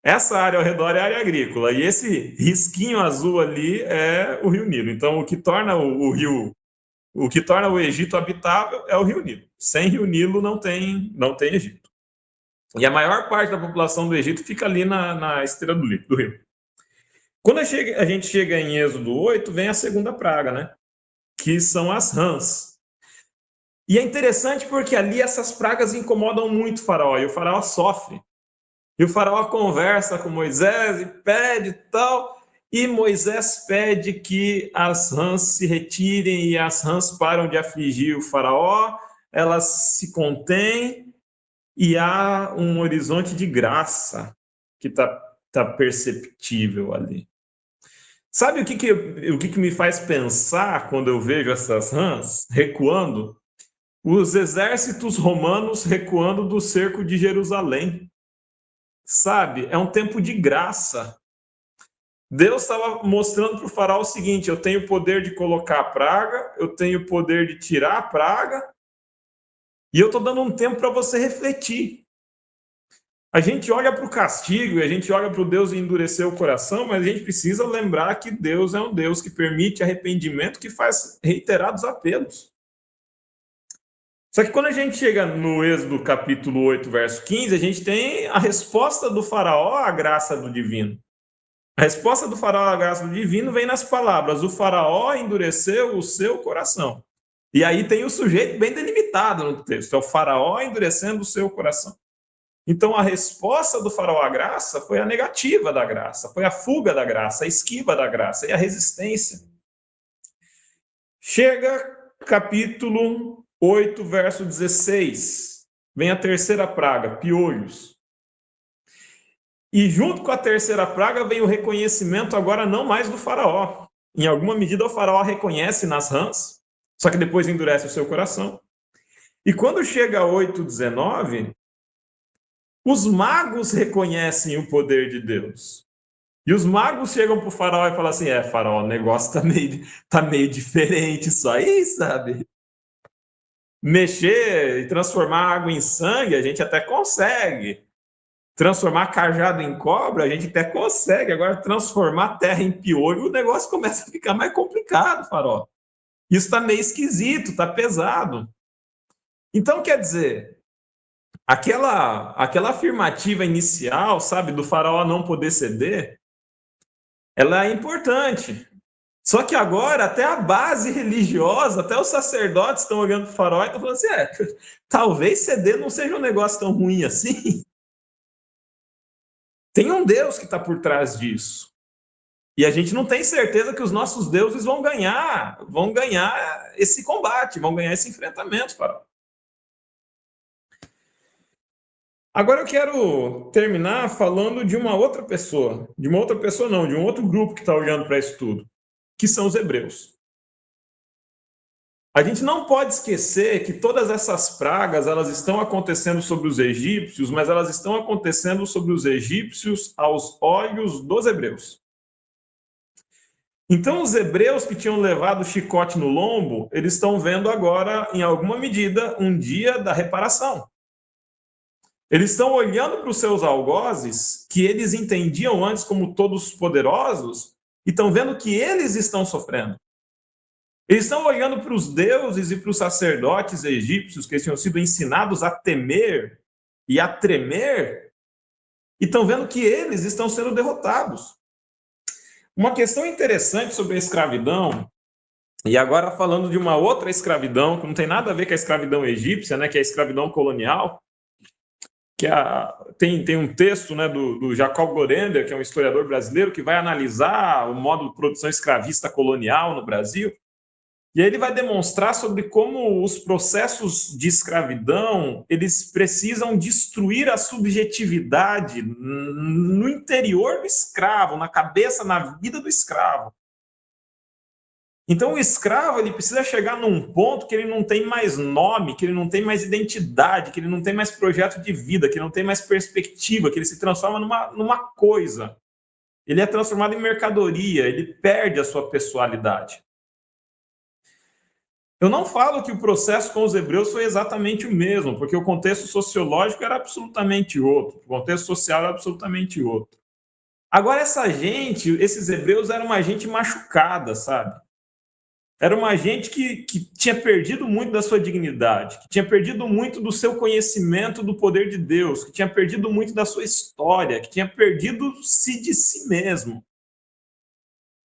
Essa área ao redor é área agrícola. E esse risquinho azul ali é o Rio Nilo. Então, o que torna o que torna o Egito habitável é o Rio Nilo. Sem Rio Nilo não tem Egito. E a maior parte da população do Egito fica ali na esteira do rio. Quando a gente chega em Êxodo 8, vem a segunda praga, né? Que são as rãs. E é interessante porque ali essas pragas incomodam muito o faraó, e o faraó sofre. E o faraó conversa com Moisés e pede tal, e Moisés pede que as rãs se retirem, e as rãs param de afligir o faraó, elas se contêm, e há um horizonte de graça que tá perceptível ali. Sabe o que me faz pensar quando eu vejo essas rãs recuando? Os exércitos romanos recuando do cerco de Jerusalém. Sabe? É um tempo de graça. Deus estava mostrando para o faraó o seguinte: eu tenho o poder de colocar a praga, eu tenho o poder de tirar a praga, e eu estou dando um tempo para você refletir. A gente olha para o castigo, a gente olha para o Deus endurecer o coração, mas a gente precisa lembrar que Deus é um Deus que permite arrependimento, que faz reiterados apelos. Só que quando a gente chega no Êxodo capítulo 8, verso 15, a gente tem a resposta do faraó à graça do divino. A resposta do faraó à graça do divino vem nas palavras: o faraó endureceu o seu coração. E aí tem o sujeito bem delimitado no texto, é o faraó endurecendo o seu coração. Então a resposta do faraó à graça foi a negativa da graça, foi a fuga da graça, a esquiva da graça e a resistência. Chega capítulo 8, verso 16. Vem a terceira praga, piolhos. E junto com a terceira praga vem o reconhecimento agora não mais do faraó. Em alguma medida o faraó reconhece nas rãs, só que depois endurece o seu coração. E quando chega a 8:19, os magos reconhecem o poder de Deus. E os magos chegam para o faraó e falam assim, faraó, o negócio tá meio diferente isso aí, sabe? Mexer e transformar água em sangue, a gente até consegue. Transformar cajado em cobra, a gente até consegue. Agora, transformar terra em piolho, o negócio começa a ficar mais complicado, faraó. Isso está meio esquisito, está pesado. Então, quer dizer, aquela afirmativa inicial, sabe, do faraó não poder ceder, ela é importante. Só que agora, até a base religiosa, até os sacerdotes estão olhando para o faraó e estão falando assim, talvez ceder não seja um negócio tão ruim assim. Tem um Deus que está por trás disso. E a gente não tem certeza que os nossos deuses vão ganhar esse combate, vão ganhar esse enfrentamento, faraó. Agora eu quero terminar falando de uma outra pessoa. De uma outra pessoa não, de um outro grupo que está olhando para isso tudo, que são os hebreus. A gente não pode esquecer que todas essas pragas, elas estão acontecendo sobre os egípcios, mas elas estão acontecendo sobre os egípcios aos olhos dos hebreus. Então, os hebreus que tinham levado o chicote no lombo, eles estão vendo agora, em alguma medida, um dia da reparação. Eles estão olhando para os seus algozes, que eles entendiam antes como todos poderosos, e estão vendo que eles estão sofrendo. Eles estão olhando para os deuses e para os sacerdotes egípcios que tinham sido ensinados a temer e a tremer, e estão vendo que eles estão sendo derrotados. Uma questão interessante sobre a escravidão, e agora falando de uma outra escravidão, que não tem nada a ver com a escravidão egípcia, né, que é a escravidão colonial, que tem um texto, né, do Jacob Gorender, que é um historiador brasileiro, que vai analisar o modo de produção escravista colonial no Brasil. E aí ele vai demonstrar sobre como os processos de escravidão, eles precisam destruir a subjetividade no interior do escravo, na cabeça, na vida do escravo. Então o escravo, ele precisa chegar num ponto que ele não tem mais nome, que ele não tem mais identidade, que ele não tem mais projeto de vida, que ele não tem mais perspectiva, que ele se transforma numa coisa. Ele é transformado em mercadoria, ele perde a sua pessoalidade. Eu não falo que o processo com os hebreus foi exatamente o mesmo, porque o contexto sociológico era absolutamente outro, o contexto social era absolutamente outro. Agora, esses hebreus eram uma gente machucada, sabe? Era uma gente que tinha perdido muito da sua dignidade, que tinha perdido muito do seu conhecimento do poder de Deus, que tinha perdido muito da sua história, que tinha perdido-se de si mesmo.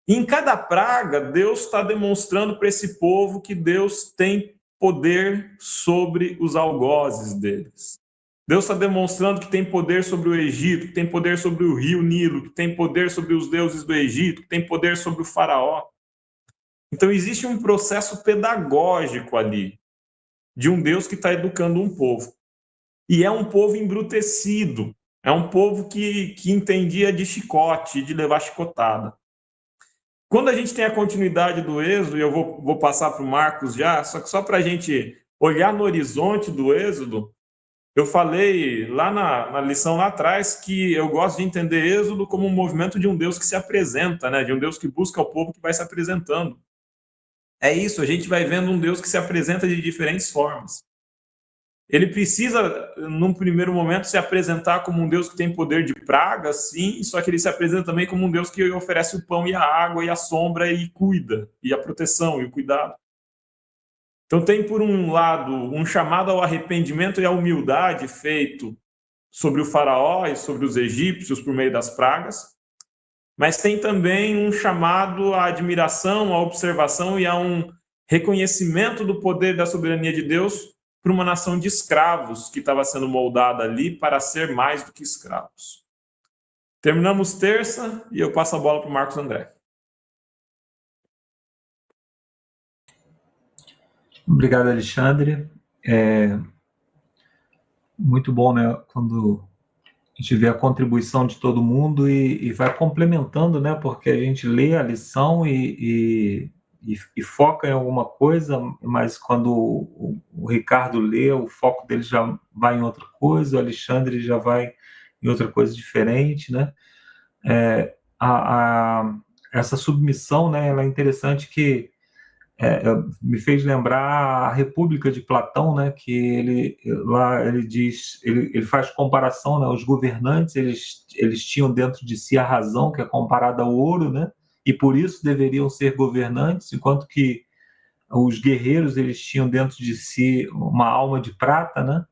E em cada praga, Deus está demonstrando para esse povo que Deus tem poder sobre os algozes deles. Deus está demonstrando que tem poder sobre o Egito, que tem poder sobre o rio Nilo, que tem poder sobre os deuses do Egito, que tem poder sobre o faraó. Então existe um processo pedagógico ali, de um Deus que está educando um povo. E é um povo embrutecido, é um povo que entendia de chicote, de levar chicotada. Quando a gente tem a continuidade do Êxodo, e eu vou passar para o Marcos já, só para a gente olhar no horizonte do Êxodo, eu falei lá na lição lá atrás que eu gosto de entender Êxodo como um movimento de um Deus que se apresenta, né? De um Deus que busca o povo que vai se apresentando. É isso, a gente vai vendo um Deus que se apresenta de diferentes formas. Ele precisa, num primeiro momento, se apresentar como um Deus que tem poder de praga, sim, só que ele se apresenta também como um Deus que oferece o pão e a água e a sombra e cuida, e a proteção e o cuidado. Então tem, por um lado, um chamado ao arrependimento e à humildade feito sobre o faraó e sobre os egípcios por meio das pragas, mas tem também um chamado à admiração, à observação e a um reconhecimento do poder e da soberania de Deus para uma nação de escravos que estava sendo moldada ali para ser mais do que escravos. Terminamos terça e eu passo a bola para o Marcos André. Obrigado, Alexandre. Muito bom, né, quando a gente vê a contribuição de todo mundo e vai complementando, né, porque a gente lê a lição e foca em alguma coisa, mas quando o Ricardo lê, o foco dele já vai em outra coisa, o Alexandre já vai em outra coisa diferente, né? Essa submissão, né, ela é interessante que me fez lembrar a República de Platão, né, que ele diz, ele faz comparação, né, os governantes eles tinham dentro de si a razão, que é comparada ao ouro, né, e por isso deveriam ser governantes, enquanto que os guerreiros eles tinham dentro de si uma alma de prata, né,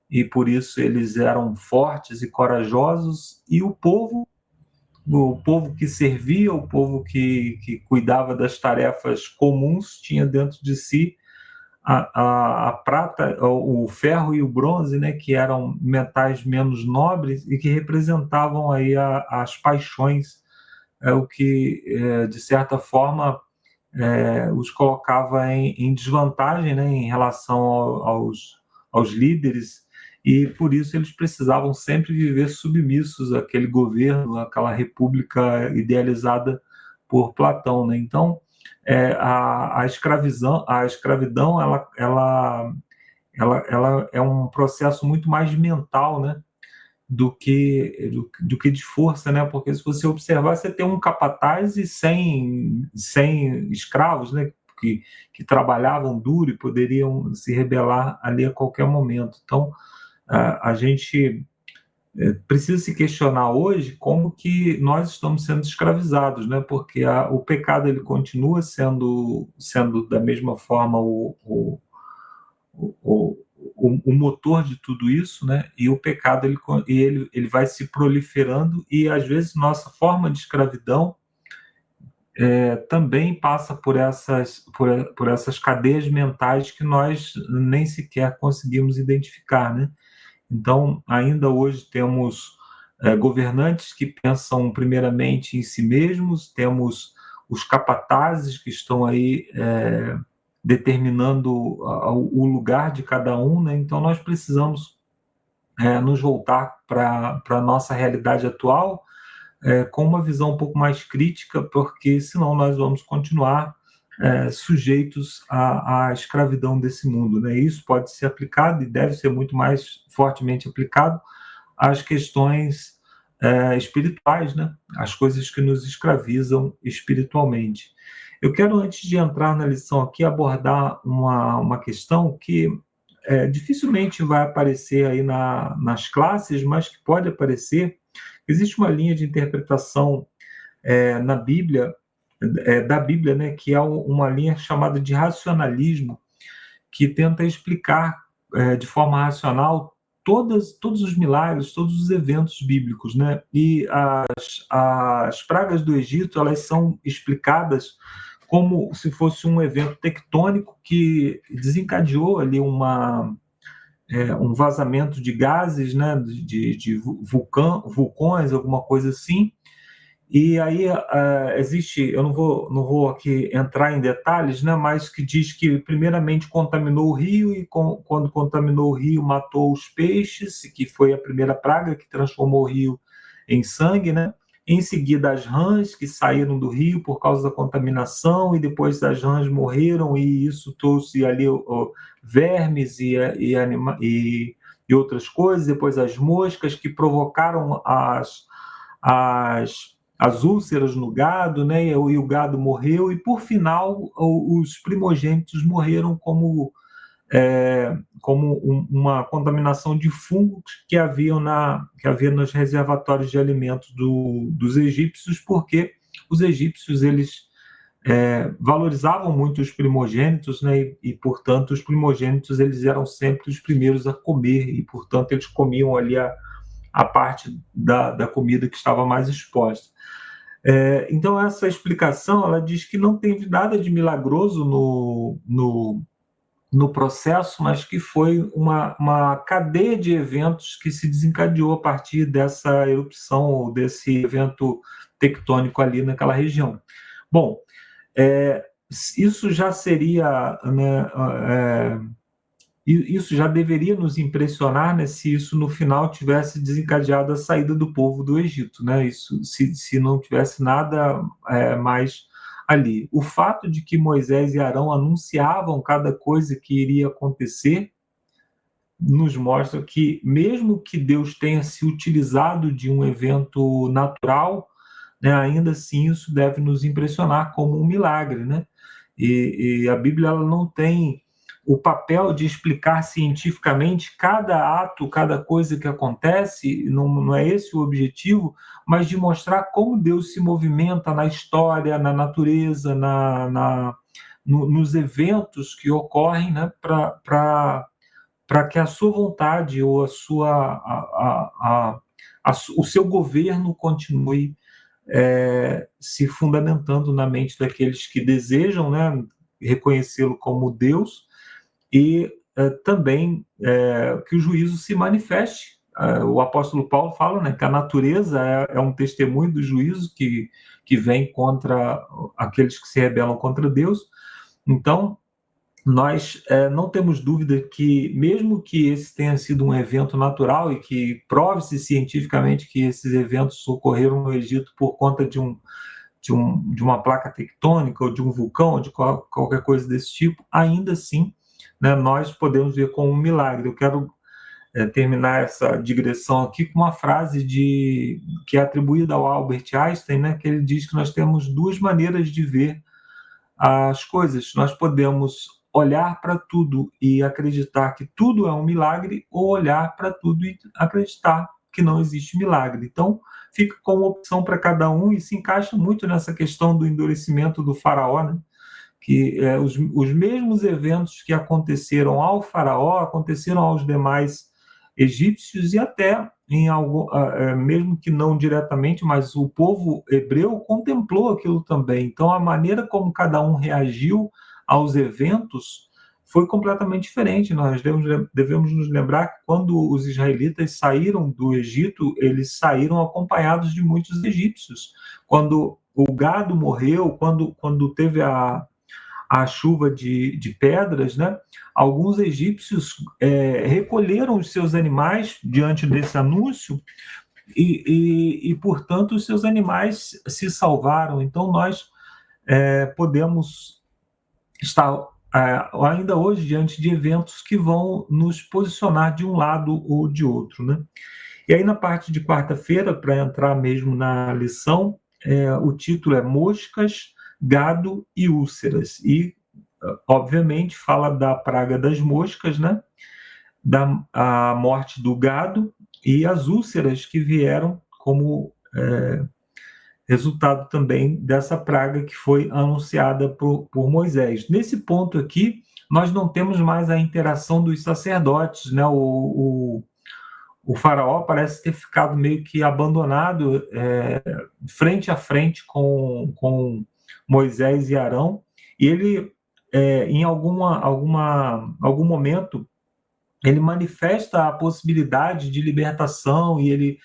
e por isso eles eram fortes e corajosos, e o povo que servia, o povo que cuidava das tarefas comuns, tinha dentro de si a prata, o ferro e o bronze, né, que eram metais menos nobres e que representavam aí as paixões, o que, de certa forma, os colocava em desvantagem, né, em relação aos líderes, e por isso eles precisavam sempre viver submissos àquele governo, àquela república idealizada por Platão, né? Então, a escravidão ela é um processo muito mais mental, né? Do que de força, né? Porque se você observar, você tem um capataz e 100 escravos, né? Que trabalhavam duro e poderiam se rebelar ali a qualquer momento. Então, a gente precisa se questionar hoje como que nós estamos sendo escravizados, né? Porque o pecado ele continua sendo da mesma forma o, o motor de tudo isso, né? E o pecado ele vai se proliferando e às vezes nossa forma de escravidão também passa por essas cadeias mentais que nós nem sequer conseguimos identificar, né? Então, ainda hoje temos governantes que pensam primeiramente em si mesmos, temos os capatazes que estão aí determinando o lugar de cada um, né? Então, nós precisamos nos voltar para a nossa realidade atual com uma visão um pouco mais crítica, porque senão nós vamos continuar sujeitos à escravidão desse mundo, né? Isso pode ser aplicado e deve ser muito mais fortemente aplicado às questões espirituais, né? As coisas que nos escravizam espiritualmente. Eu quero, antes de entrar na lição aqui, abordar uma questão que dificilmente vai aparecer aí nas classes, mas que pode aparecer. Existe uma linha de interpretação na Bíblia, da Bíblia, né, que é uma linha chamada de racionalismo, que tenta explicar de forma racional todos os milagres, todos os eventos bíblicos, né? E as pragas do Egito, elas são explicadas como se fosse um evento tectônico que desencadeou ali um vazamento de gases, né, de vulcões, alguma coisa assim. E aí existe, eu não vou aqui entrar em detalhes, né, mas que diz que primeiramente contaminou o rio e quando contaminou o rio matou os peixes, que foi a primeira praga que transformou o rio em sangue, né? Em seguida as rãs que saíram do rio por causa da contaminação e depois as rãs morreram e isso trouxe ali vermes e outras coisas, depois as moscas que provocaram as úlceras no gado, né? E o gado morreu, e por final os primogênitos morreram como uma contaminação de fungos que havia nos reservatórios de alimentos dos egípcios, porque os egípcios eles valorizavam muito os primogênitos, né? E portanto os primogênitos eles eram sempre os primeiros a comer e portanto eles comiam ali a parte da comida que estava mais exposta. Então essa explicação ela diz que não teve nada de milagroso no processo, mas que foi uma cadeia de eventos que se desencadeou a partir dessa erupção ou desse evento tectônico ali naquela região. Bom, isso já seria, né, isso já deveria nos impressionar, né, se isso no final tivesse desencadeado a saída do povo do Egito, né? Isso, se não tivesse nada mais ali. O fato de que Moisés e Arão anunciavam cada coisa que iria acontecer nos mostra que, mesmo que Deus tenha se utilizado de um evento natural, né, ainda assim isso deve nos impressionar como um milagre, né? E a Bíblia, ela não tem o papel de explicar cientificamente cada ato, cada coisa que acontece, não é esse o objetivo, mas de mostrar como Deus se movimenta na história, na natureza, nos eventos que ocorrem, né, para que a sua vontade ou o seu governo continue se fundamentando na mente daqueles que desejam, né, reconhecê-lo como Deus, e também que o juízo se manifeste. O apóstolo Paulo fala, né, que a natureza é um testemunho do juízo que vem contra aqueles que se rebelam contra Deus. Então, nós não temos dúvida que, mesmo que esse tenha sido um evento natural e que prove-se cientificamente que esses eventos ocorreram no Egito por conta de uma placa tectônica ou de um vulcão, ou de qualquer coisa desse tipo, ainda assim, né, nós podemos ver como um milagre. Eu quero terminar essa digressão aqui com uma frase que é atribuída ao Albert Einstein, né, que ele diz que nós temos duas maneiras de ver as coisas. Nós podemos olhar para tudo e acreditar que tudo é um milagre, ou olhar para tudo e acreditar que não existe milagre. Então, fica como opção para cada um e se encaixa muito nessa questão do endurecimento do faraó, né? Que os mesmos eventos que aconteceram ao faraó aconteceram aos demais egípcios e até em algo, mesmo que não diretamente, mas o povo hebreu contemplou aquilo também. Então, a maneira como cada um reagiu aos eventos foi completamente diferente. Nós devemos nos lembrar que quando os israelitas saíram do Egito, eles saíram acompanhados de muitos egípcios. Quando o gado morreu, quando teve a chuva de pedras, né? Alguns egípcios recolheram os seus animais diante desse anúncio e, portanto, os seus animais se salvaram. Então, nós podemos estar ainda hoje diante de eventos que vão nos posicionar de um lado ou de outro, né? E aí, na parte de quarta-feira, para entrar mesmo na lição, o título é Moscas, Gado e Úlceras. E, obviamente, fala da praga das moscas, né? A morte do gado e as úlceras que vieram como resultado também dessa praga que foi anunciada por Moisés. Nesse ponto aqui, nós não temos mais a interação dos sacerdotes, né? O faraó parece ter ficado meio que abandonado frente a frente com Moisés e Arão, e ele, em algum momento, ele manifesta a possibilidade de libertação e ele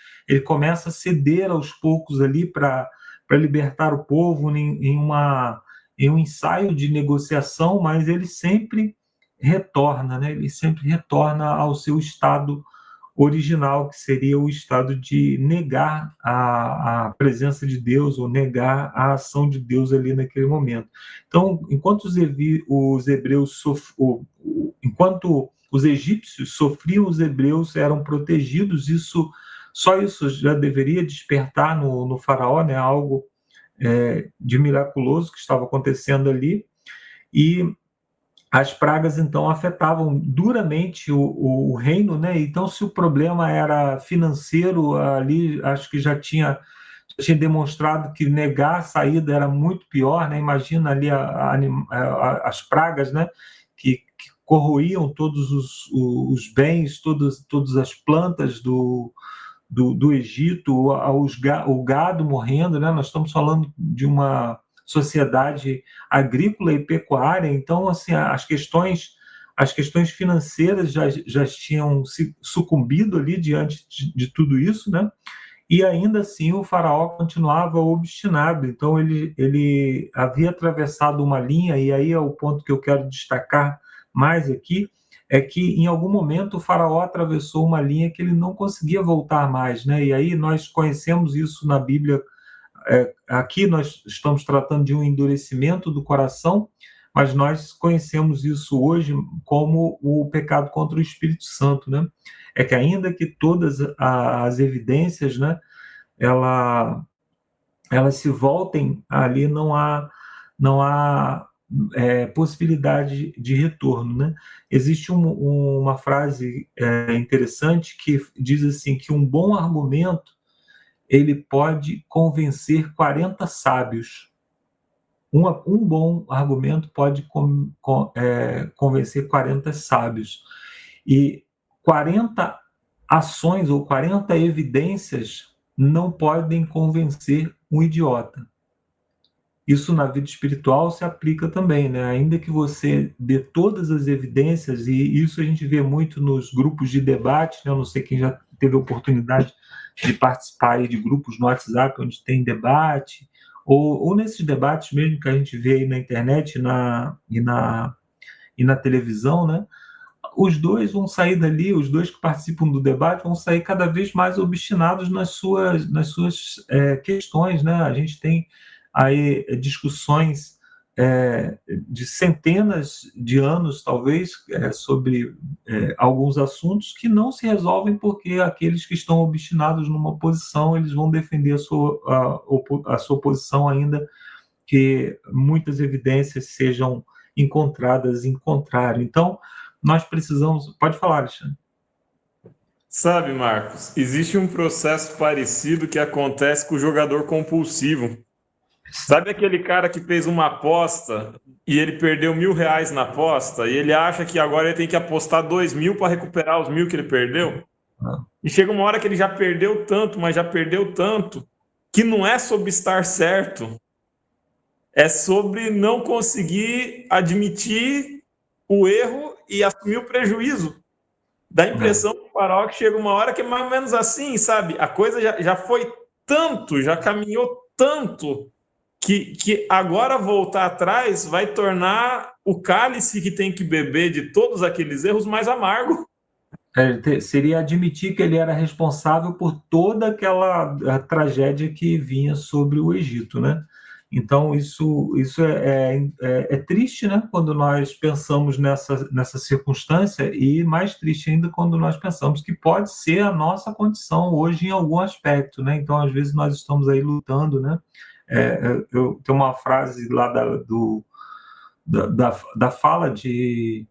começa a ceder aos poucos ali para libertar o povo em um ensaio de negociação, mas ele sempre retorna, né? Ele sempre retorna ao seu estado original, que seria o estado de negar a presença de Deus ou negar a ação de Deus ali naquele momento. Então, enquanto enquanto os egípcios sofriam, os hebreus eram protegidos. Só isso já deveria despertar no faraó, né, algo de miraculoso que estava acontecendo ali. E as pragas, então, afetavam duramente o reino, né? Então, se o problema era financeiro, ali acho que já tinha demonstrado que negar a saída era muito pior, né? Imagina ali as pragas, né? Que corroíam todos os bens, todas as plantas do Egito, o gado morrendo, né? Nós estamos falando de uma sociedade agrícola e pecuária. Então, assim, as questões financeiras já tinham se sucumbido ali diante de tudo isso, né? e ainda assim o faraó continuava obstinado. Então ele havia atravessado uma linha, e aí é o ponto que eu quero destacar mais aqui, é que em algum momento o faraó atravessou uma linha que ele não conseguia voltar mais, né? E aí nós conhecemos isso na Bíblia. Aqui nós estamos tratando de um endurecimento do coração, mas nós conhecemos isso hoje como o pecado contra o Espírito Santo, né? É que ainda que todas as evidências, né, elas se voltem ali, não há possibilidade de retorno, né? Existe uma frase interessante que diz assim, que um bom argumento ele pode convencer 40 sábios. Um bom argumento pode convencer 40 sábios. E 40 ações ou 40 evidências não podem convencer um idiota. Isso na vida espiritual se aplica também, né? Ainda que você dê todas as evidências, e isso a gente vê muito nos grupos de debate, né? Eu não sei quem já teve a oportunidade de participar aí de grupos no WhatsApp onde tem debate, ou nesses debates mesmo que a gente vê aí na internet e na televisão, né? Os dois vão sair dali, os dois que participam do debate vão sair cada vez mais obstinados nas suas questões, né? A gente tem aí discussões de centenas de anos, talvez, sobre alguns assuntos que não se resolvem porque aqueles que estão obstinados numa posição, eles vão defender a sua posição, ainda que muitas evidências sejam encontradas em contrário. Então, nós precisamos... Pode falar, Alexandre. Sabe, Marcos, existe um processo parecido que acontece com o jogador compulsivo. Sabe aquele cara que fez uma aposta e ele perdeu R$1.000 na aposta e ele acha que agora ele tem que apostar 2.000 para recuperar os 1.000 que ele perdeu? E chega uma hora que ele já perdeu tanto, mas já perdeu tanto, que não é sobre estar certo, é sobre não conseguir admitir o erro e assumir o prejuízo. Dá a impressão do faraó que chega uma hora que é mais ou menos assim, sabe? A coisa já foi tanto, já caminhou tanto, que agora voltar atrás vai tornar o cálice que tem que beber de todos aqueles erros mais amargo. Seria admitir que ele era responsável por toda aquela tragédia que vinha sobre o Egito, né? Então, isso é triste, né? Quando nós pensamos nessa circunstância, e mais triste ainda quando nós pensamos que pode ser a nossa condição hoje em algum aspecto, né? Então, às vezes, nós estamos aí lutando, né? Eu tenho uma frase lá da fala de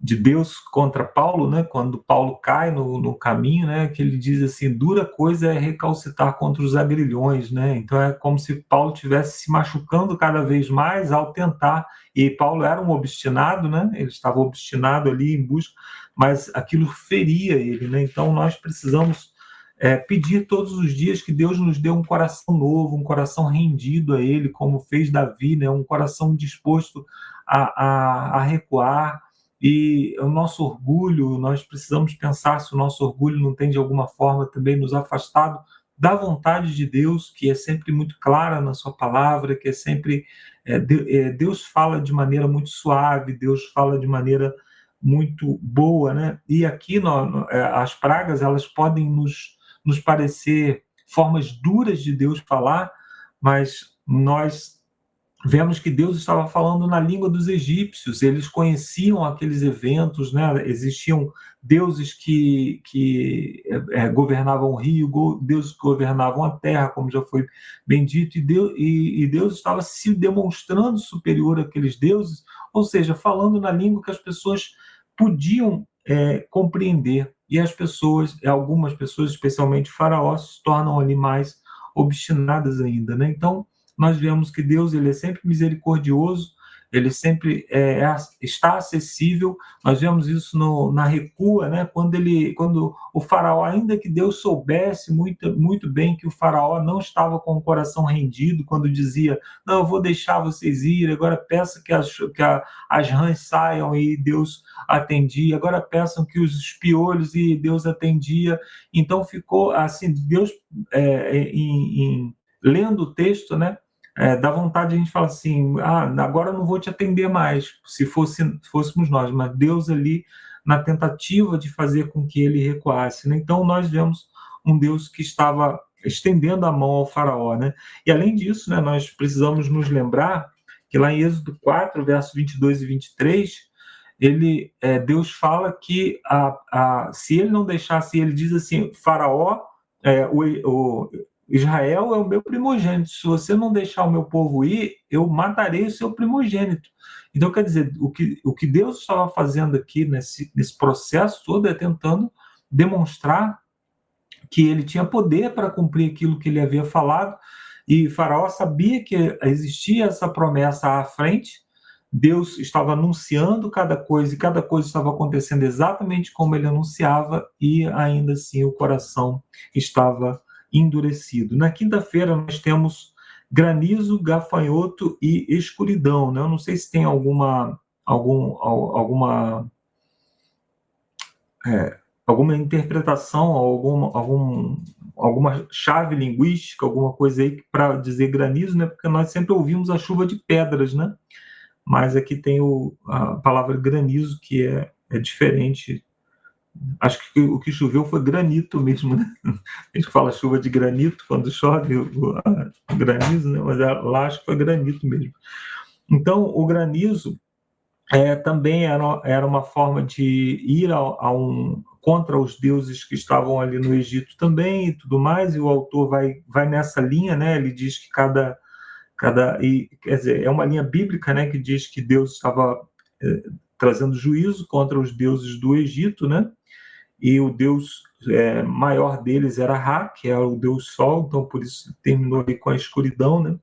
Deus contra Paulo, né? Quando Paulo cai no caminho, né? Que ele diz assim: dura coisa é recalcitar contra os agrilhões, né? Então é como se Paulo estivesse se machucando cada vez mais ao tentar. E Paulo era um obstinado, né? Ele estava obstinado ali em busca, mas aquilo feria ele, né? Então nós precisamos pedir todos os dias que Deus nos dê um coração novo, um coração rendido a Ele, como fez Davi, né? Um coração disposto a recuar. E o nosso orgulho, nós precisamos pensar se o nosso orgulho não tem de alguma forma também nos afastado da vontade de Deus, que é sempre muito clara na sua palavra, que é sempre... Deus fala de maneira muito suave, Deus fala de maneira muito boa, né? E aqui as pragas, elas podem nos parecer formas duras de Deus falar, mas nós vemos que Deus estava falando na língua dos egípcios, eles conheciam aqueles eventos, né? Existiam deuses que governavam o rio, deuses que governavam a terra, como já foi bem dito, e Deus estava se demonstrando superior àqueles deuses, ou seja, falando na língua que as pessoas podiam compreender, e algumas pessoas, especialmente faraós, se tornam ali mais obstinadas ainda, né? Então, nós vemos que Deus, ele é sempre misericordioso, ele sempre está acessível. Nós vemos isso na recua, né? Quando o faraó, ainda que Deus soubesse muito bem que o faraó não estava com o coração rendido, quando dizia, não, eu vou deixar vocês ir, agora peça que as rãs saiam, e Deus atendia, agora peçam que os piolhos, e Deus atendia. Então ficou assim, Deus, lendo o texto, né, dá vontade de a gente falar assim, agora eu não vou te atender mais, se fôssemos nós, mas Deus ali na tentativa de fazer com que ele recuasse, né? Então nós vemos um Deus que estava estendendo a mão ao faraó, né? E além disso, né, nós precisamos nos lembrar que lá em Êxodo 4, versos 22 e 23, Deus fala que se ele não deixasse, ele diz assim, faraó, Israel é o meu primogênito, se você não deixar o meu povo ir, eu matarei o seu primogênito. Então, quer dizer, o que Deus estava fazendo aqui nesse processo todo é tentando demonstrar que ele tinha poder para cumprir aquilo que ele havia falado, e Faraó sabia que existia essa promessa à frente. Deus estava anunciando cada coisa, e cada coisa estava acontecendo exatamente como ele anunciava, e ainda assim o coração estava endurecido. Na quinta-feira nós temos granizo, gafanhoto e escuridão, né? Eu não sei se tem alguma interpretação, alguma chave linguística, alguma coisa aí para dizer granizo, né? Porque nós sempre ouvimos a chuva de pedras, né? Mas aqui tem a palavra granizo, que é diferente. Acho que o que choveu foi granito mesmo, né? A gente fala chuva de granito quando chove o granizo, né? Mas lá acho que foi granito mesmo. Então, o granizo também era uma forma de ir contra os deuses que estavam ali no Egito também e tudo mais, e o autor vai nessa linha, né? Ele diz que quer dizer, é uma linha bíblica, né, que diz que Deus estava trazendo juízo contra os deuses do Egito, né? E o deus maior deles era Ra, que é o deus Sol, então por isso terminou aí com a escuridão, né?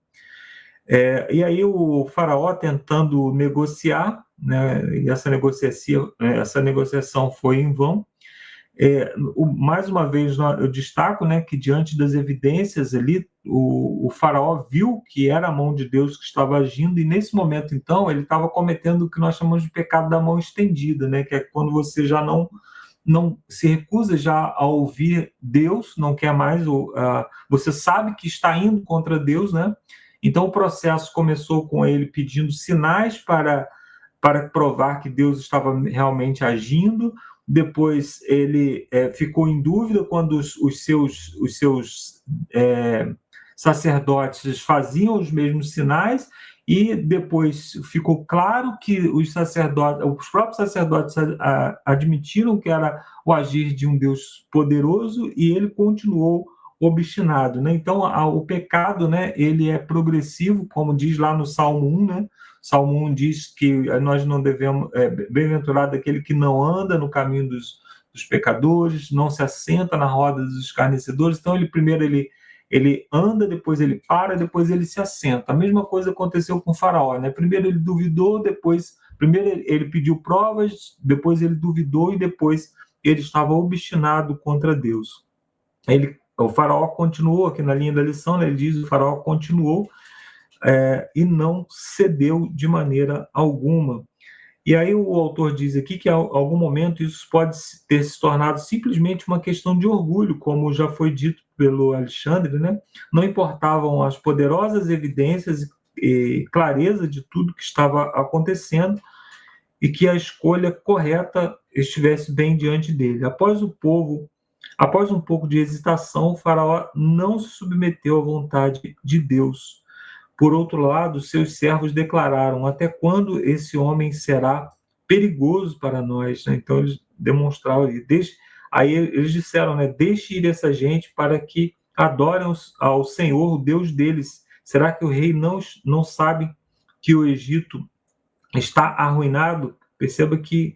E aí o faraó tentando negociar, né, e essa negociação foi em vão. Mais uma vez eu destaco, né, que diante das evidências ali, o faraó viu que era a mão de Deus que estava agindo, e nesse momento então ele estava cometendo o que nós chamamos de pecado da mão estendida, né, que é quando você já não se recusa já a ouvir Deus, não quer mais, você sabe que está indo contra Deus, né? Então o processo começou com ele pedindo sinais para provar que Deus estava realmente agindo. Depois ele ficou em dúvida quando os seus sacerdotes faziam os mesmos sinais, e depois ficou claro que os próprios sacerdotes admitiram que era o agir de um Deus poderoso, e ele continuou obstinado, né? Então o pecado, né, ele é progressivo, como diz lá no Salmo 1, né? Salmo 1 diz que nós não devemos, bem-aventurado aquele que não anda no caminho dos pecadores, não se assenta na roda dos escarnecedores. Então primeiro ele anda, depois ele para, depois ele se assenta. A mesma coisa aconteceu com o faraó, né? Primeiro ele duvidou, primeiro ele pediu provas, depois ele duvidou, e depois ele estava obstinado contra Deus. O faraó continuou, aqui na linha da lição, né, ele diz, o faraó continuou e não cedeu de maneira alguma. E aí o autor diz aqui que, em algum momento, isso pode ter se tornado simplesmente uma questão de orgulho, como já foi dito pelo Alexandre, né? Não importavam as poderosas evidências e clareza de tudo que estava acontecendo, e que a escolha correta estivesse bem diante dele. Após um pouco de hesitação, o faraó não se submeteu à vontade de Deus. Por outro lado, seus servos declararam: até quando esse homem será perigoso para nós? Então eles demonstraram, aí eles disseram, né, deixe ir essa gente para que adorem ao Senhor, o Deus deles. Será que o rei não sabe que o Egito está arruinado? Perceba que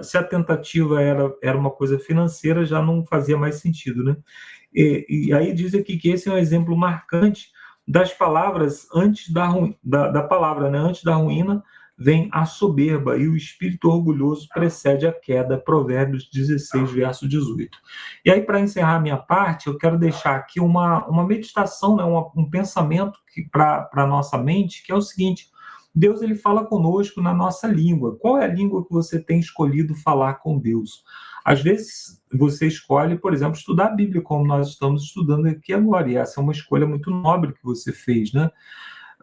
se a tentativa era uma coisa financeira, já não fazia mais sentido, né? E aí diz aqui que esse é um exemplo marcante das palavras antes da palavra, né? Antes da ruína vem a soberba e o espírito orgulhoso precede a queda. Provérbios 16, verso 18. E aí, para encerrar a minha parte, eu quero deixar aqui uma meditação, né? Um pensamento para a nossa mente, que é o seguinte: Deus, ele fala conosco na nossa língua. Qual é a língua que você tem escolhido falar com Deus? Às vezes você escolhe, por exemplo, estudar a Bíblia, como nós estamos estudando aqui agora, e essa é uma escolha muito nobre que você fez, né?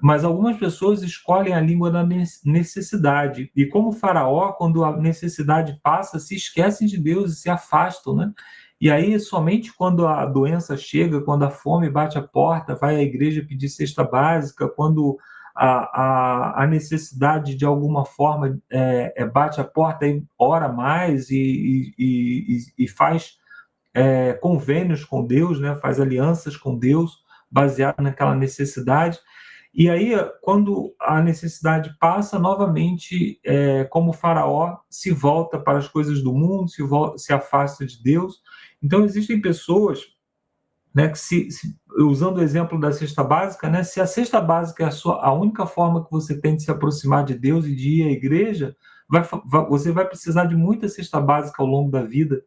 Mas algumas pessoas escolhem a língua da necessidade, e como Faraó, quando a necessidade passa, se esquecem de Deus e se afastam, né? E aí, somente quando a doença chega, quando a fome bate a porta, vai à igreja pedir cesta básica, quando a necessidade de alguma forma bate a porta e ora mais e faz convênios com Deus, né? Faz alianças com Deus baseado naquela necessidade. E aí, quando a necessidade passa, novamente, como Faraó, se volta para as coisas do mundo, se afasta de Deus. Então, existem pessoas, né, que usando o exemplo da cesta básica, né, se a cesta básica é a única forma que você tem de se aproximar de Deus e de ir à igreja, você vai precisar de muita cesta básica ao longo da vida.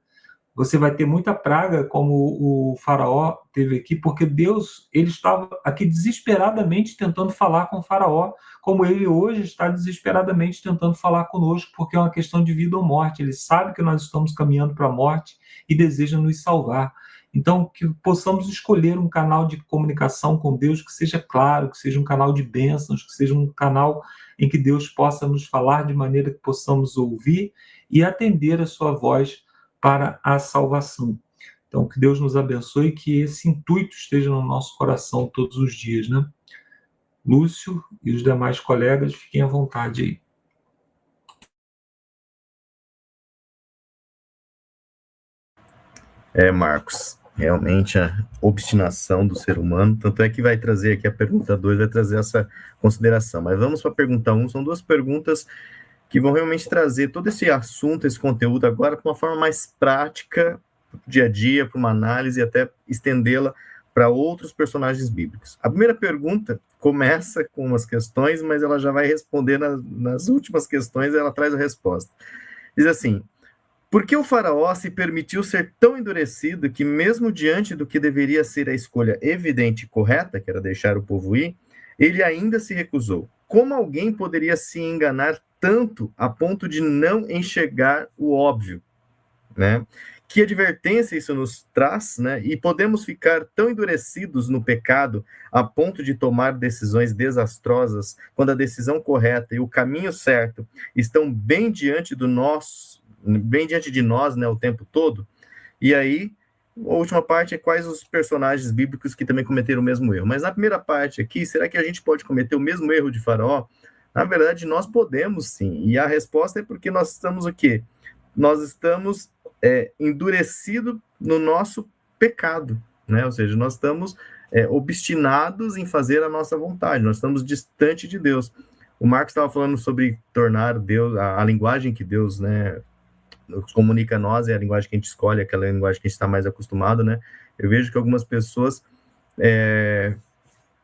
Você vai ter muita praga, como o Faraó teve aqui, porque Deus, ele estava aqui desesperadamente tentando falar com o Faraó, como ele hoje está desesperadamente tentando falar conosco, porque é uma questão de vida ou morte. Ele sabe que nós estamos caminhando para a morte e deseja nos salvar. Então, que possamos escolher um canal de comunicação com Deus que seja claro, que seja um canal de bênçãos, que seja um canal em que Deus possa nos falar de maneira que possamos ouvir e atender a sua voz para a salvação. Então, que Deus nos abençoe e que esse intuito esteja no nosso coração todos os dias, né? Lúcio e os demais colegas, fiquem à vontade aí. Marcos, realmente a obstinação do ser humano, tanto é que vai trazer aqui a pergunta 2, vai trazer essa consideração. Mas vamos para a pergunta 1, são duas perguntas que vão realmente trazer todo esse assunto, esse conteúdo agora para uma forma mais prática, dia a dia, para uma análise e até estendê-la para outros personagens bíblicos. A primeira pergunta começa com umas questões, mas ela já vai responder nas últimas questões, ela traz a resposta. Diz assim: por que o faraó se permitiu ser tão endurecido que, mesmo diante do que deveria ser a escolha evidente e correta, que era deixar o povo ir, ele ainda se recusou? Como alguém poderia se enganar tanto a ponto de não enxergar o óbvio, né? Que advertência isso nos traz, né? E podemos ficar tão endurecidos no pecado a ponto de tomar decisões desastrosas quando a decisão correta e o caminho certo estão bem diante de nós, né, o tempo todo. E aí, a última parte é quais os personagens bíblicos que também cometeram o mesmo erro. Mas na primeira parte aqui, será que a gente pode cometer o mesmo erro de Faraó? Na verdade, nós podemos sim. E a resposta é porque nós estamos o quê? Nós estamos endurecidos no nosso pecado, né? Ou seja, nós estamos obstinados em fazer a nossa vontade, nós estamos distante de Deus. O Marcos estava falando sobre tornar Deus, a linguagem que Deus, né, nos comunica a nós, é a linguagem que a gente escolhe, aquela linguagem que a gente está mais acostumado, né? Eu vejo que algumas pessoas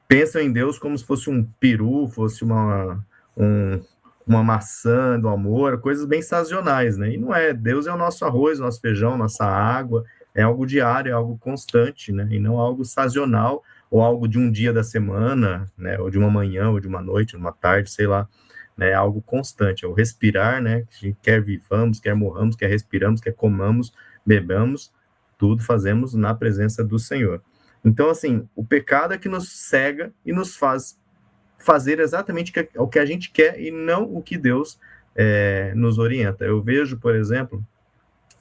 pensam em Deus como se fosse um peru, fosse uma maçã do amor, coisas bem sazonais, né? E não é. Deus é o nosso arroz, nosso feijão, nossa água, é algo diário, é algo constante, né? E não algo sazonal, ou algo de um dia da semana, né? Ou de uma manhã, ou de uma noite, uma tarde, sei lá, né? É algo constante, é o respirar, né? Quer vivamos, quer morramos, quer respiramos, quer comamos, bebamos, tudo fazemos na presença do Senhor. Então, assim, o pecado é que nos cega e nos faz fazer exatamente o que a gente quer e não o que Deus nos orienta. Eu vejo, por exemplo,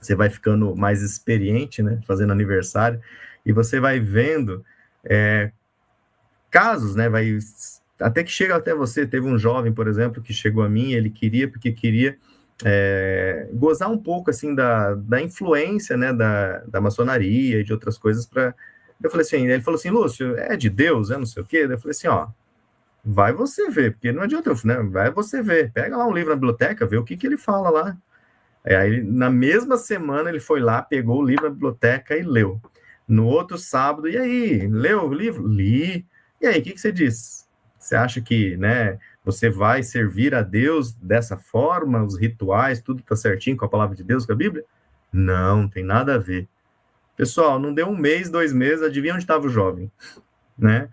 você vai ficando mais experiente, né, fazendo aniversário, e você vai vendo casos, né, até que chega até você. Teve um jovem, por exemplo, que chegou a mim, ele queria gozar um pouco, assim, da influência, né, da maçonaria e de outras coisas. Eu falei assim, ele falou assim: Lúcio, é de Deus, não sei o quê. Eu falei assim, ó, vai você ver, porque não adianta, né? Vai você ver, pega lá um livro na biblioteca, vê o que ele fala lá. Aí, na mesma semana, ele foi lá, pegou o livro na biblioteca e leu. No outro sábado, e aí, leu o livro? Li. E aí, o que você diz? Você acha que, né, você vai servir a Deus dessa forma, os rituais, tudo está certinho com a palavra de Deus, com a Bíblia? Não, tem nada a ver. Pessoal, não deu 1 mês, 2 meses, adivinha onde estava o jovem, né?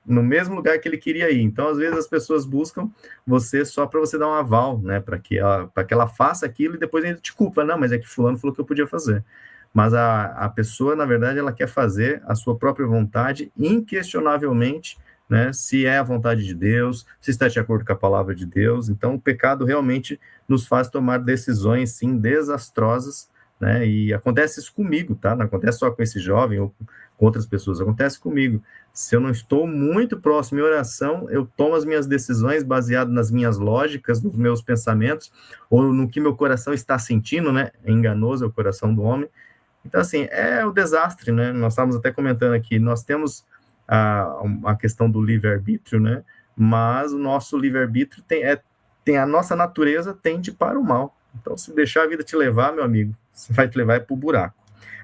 No mesmo lugar que ele queria ir. Então, às vezes, as pessoas buscam você só para você dar um aval, né? Para que ela faça aquilo e depois ainda te culpa. Não, mas é que fulano falou que eu podia fazer. Mas a pessoa, na verdade, ela quer fazer a sua própria vontade, inquestionavelmente, né? Se é a vontade de Deus, se está de acordo com a palavra de Deus. Então, o pecado realmente nos faz tomar decisões, sim, desastrosas, né? E acontece isso comigo, tá? Não acontece só com esse jovem ou com outras pessoas, acontece comigo. Se eu não estou muito próximo em oração, eu tomo as minhas decisões baseado nas minhas lógicas, nos meus pensamentos, ou no que meu coração está sentindo, né? É enganoso é o coração do homem. Então, assim, é o desastre, né? Nós estávamos até comentando aqui, nós temos a questão do livre-arbítrio, né? Mas o nosso livre-arbítrio tem a nossa natureza tende para o mal. Então, se deixar a vida te levar, meu amigo, você vai te levar para o buraco.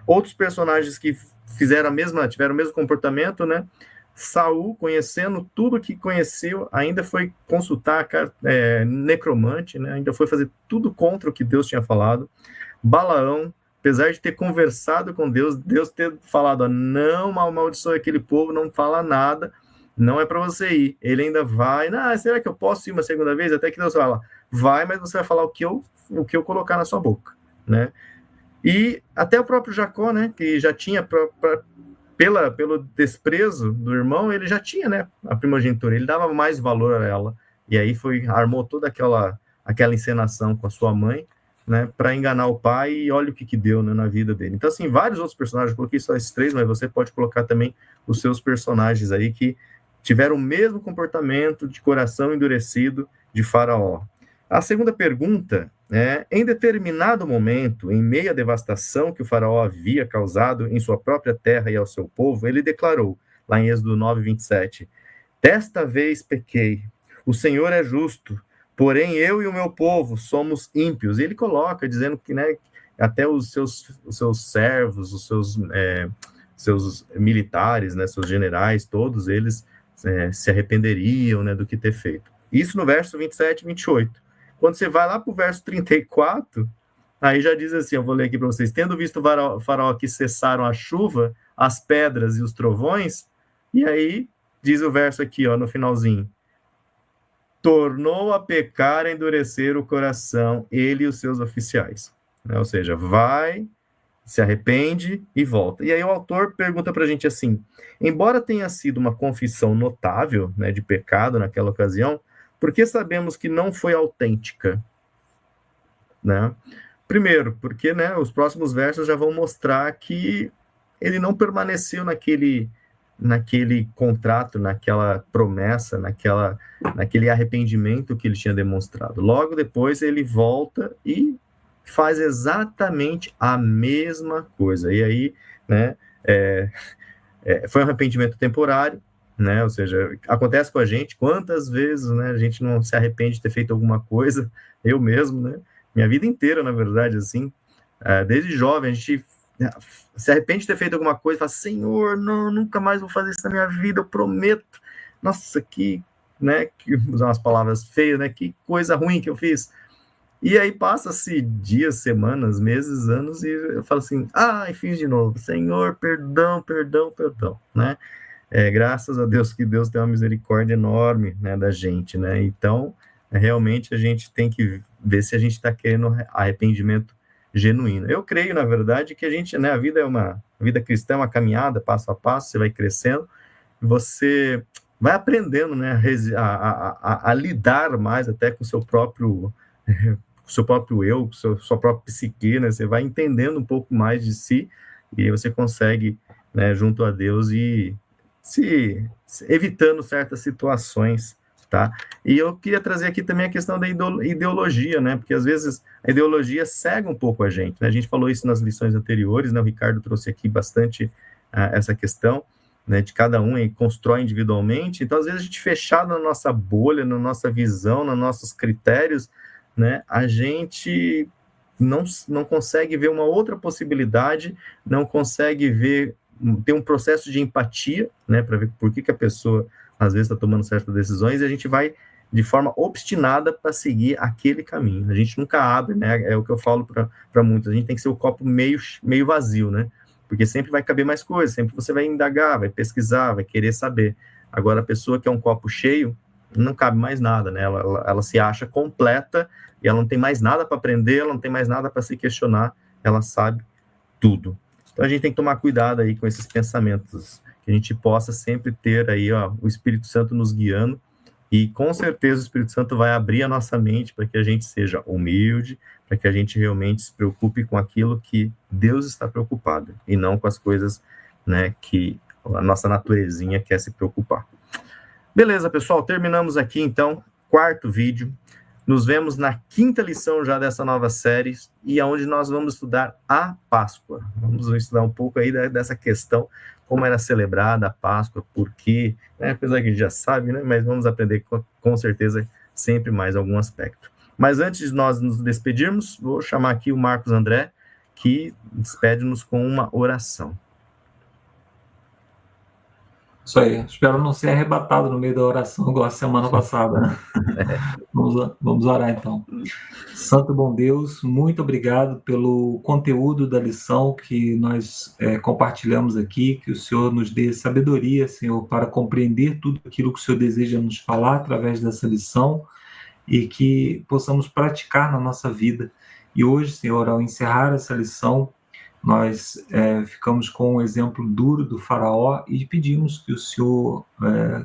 Outros personagens que tiveram o mesmo comportamento, né? Saul, conhecendo tudo que conheceu, ainda foi consultar necromante, né? Ainda foi fazer tudo contra o que Deus tinha falado. Balaão, apesar de ter conversado com Deus, Deus ter falado, ó, não amaldiçoe aquele povo, não fala nada, não é para você ir. Ele ainda vai, será que eu posso ir uma segunda vez? Até que Deus fala, vai, mas você vai falar o que eu colocar na sua boca, né? E até o próprio Jacó, né, que já tinha, pelo desprezo do irmão, ele já tinha, né, a primogenitura, ele dava mais valor a ela, e aí armou toda aquela encenação com a sua mãe, né, para enganar o pai, e olha o que deu, né, na vida dele. Então, assim, vários outros personagens, eu coloquei só esses 3, mas você pode colocar também os seus personagens aí, que tiveram o mesmo comportamento de coração endurecido de Faraó. A segunda pergunta em determinado momento, em meio à devastação que o faraó havia causado em sua própria terra e ao seu povo, ele declarou, lá em Êxodo 9, 27, desta vez pequei, o Senhor é justo, porém eu e o meu povo somos ímpios. E ele coloca, dizendo que, né, até os seus servos, os seus militares, né, seus generais, todos eles se arrependeriam, né, do que ter feito. Isso no verso 27 e 28. Quando você vai lá para o verso 34, aí já diz assim, eu vou ler aqui para vocês, tendo visto o faraó que cessaram a chuva, as pedras e os trovões, e aí diz o verso aqui, ó, no finalzinho, tornou a pecar, a endurecer o coração, ele e os seus oficiais. Né? Ou seja, vai, se arrepende e volta. E aí o autor pergunta para a gente assim, embora tenha sido uma confissão notável, né, de pecado naquela ocasião, por que sabemos que não foi autêntica? Né? Primeiro, porque, né, os próximos versos já vão mostrar que ele não permaneceu naquele contrato, naquela promessa, naquele arrependimento que ele tinha demonstrado. Logo depois ele volta e faz exatamente a mesma coisa. E aí, né, foi um arrependimento temporário, né? Ou seja, acontece com a gente, quantas vezes, né, a gente não se arrepende de ter feito alguma coisa, eu mesmo, né? Minha vida inteira, na verdade, assim, desde jovem, a gente se arrepende de ter feito alguma coisa, fala, Senhor, não, nunca mais vou fazer isso na minha vida, eu prometo. Nossa, né, usar umas palavras feias, né, que coisa ruim que eu fiz. E aí passa-se dias, semanas, meses, anos, e eu falo assim, fiz de novo, Senhor, perdão, né? Graças a Deus que Deus tem uma misericórdia enorme, né, da gente, né? Então, realmente a gente tem que ver se a gente está querendo arrependimento genuíno. Eu creio, na verdade, que a gente, né, a vida cristã é uma caminhada, passo a passo, você vai crescendo, você vai aprendendo, né, a lidar mais até com o seu próprio eu, com sua própria psique, né? Você vai entendendo um pouco mais de si e aí você consegue, né, junto a Deus e evitando certas situações, tá? E eu queria trazer aqui também a questão da ideologia, né? Porque às vezes a ideologia cega um pouco a gente, né? A gente falou isso nas lições anteriores, né? O Ricardo trouxe aqui bastante essa questão, né? De cada um e constrói individualmente. Então, às vezes a gente fechado na nossa bolha, na nossa visão, nos nossos critérios, né? A gente não consegue ver uma outra possibilidade, não consegue ter um processo de empatia, né, para ver por que a pessoa às vezes está tomando certas decisões, e a gente vai de forma obstinada para seguir aquele caminho. A gente nunca abre, né? É o que eu falo para muitos. A gente tem que ser o copo meio vazio, né? Porque sempre vai caber mais coisas, sempre você vai indagar, vai pesquisar, vai querer saber. Agora, a pessoa que é um copo cheio, não cabe mais nada, né? Ela se acha completa e ela não tem mais nada para aprender, ela não tem mais nada para se questionar, ela sabe tudo. Então, a gente tem que tomar cuidado aí com esses pensamentos, que a gente possa sempre ter aí, ó, o Espírito Santo nos guiando, e com certeza o Espírito Santo vai abrir a nossa mente para que a gente seja humilde, para que a gente realmente se preocupe com aquilo que Deus está preocupado, e não com as coisas, né, que a nossa naturezinha quer se preocupar. Beleza, pessoal, terminamos aqui, então, 4º vídeo. Nos vemos na 5ª lição já dessa nova série, e aonde nós vamos estudar a Páscoa. Vamos estudar um pouco aí dessa questão, como era celebrada a Páscoa, por quê, né? Apesar que a gente já sabe, né? Mas vamos aprender com certeza sempre mais algum aspecto. Mas antes de nós nos despedirmos, vou chamar aqui o Marcos André, que despede-nos com uma oração. Isso aí, espero não ser arrebatado no meio da oração, igual a semana passada, né? Vamos orar então. Santo bom Deus, muito obrigado pelo conteúdo da lição que nós compartilhamos aqui, que o Senhor nos dê sabedoria, Senhor, para compreender tudo aquilo que o Senhor deseja nos falar através dessa lição, e que possamos praticar na nossa vida. E hoje, Senhor, ao encerrar essa lição, nós ficamos com um exemplo duro do faraó e pedimos que o Senhor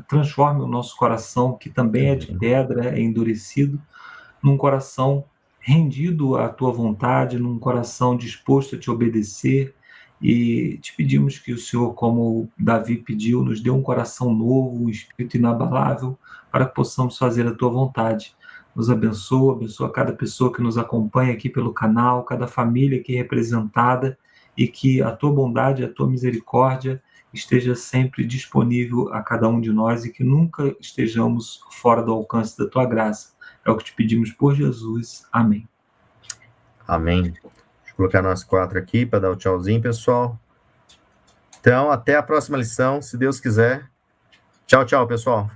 transforme o nosso coração, que também é de pedra, é endurecido, num coração rendido à Tua vontade, num coração disposto a Te obedecer, e te pedimos que o Senhor, como Davi pediu, nos dê um coração novo, um espírito inabalável, para que possamos fazer a Tua vontade. Nos abençoa cada pessoa que nos acompanha aqui pelo canal, cada família aqui representada, e que a Tua bondade, a Tua misericórdia esteja sempre disponível a cada um de nós, e que nunca estejamos fora do alcance da Tua graça. É o que te pedimos por Jesus. Amém. Amém. Deixa eu colocar nós 4 aqui para dar o tchauzinho, pessoal. Então, até a próxima lição, se Deus quiser. Tchau, tchau, pessoal.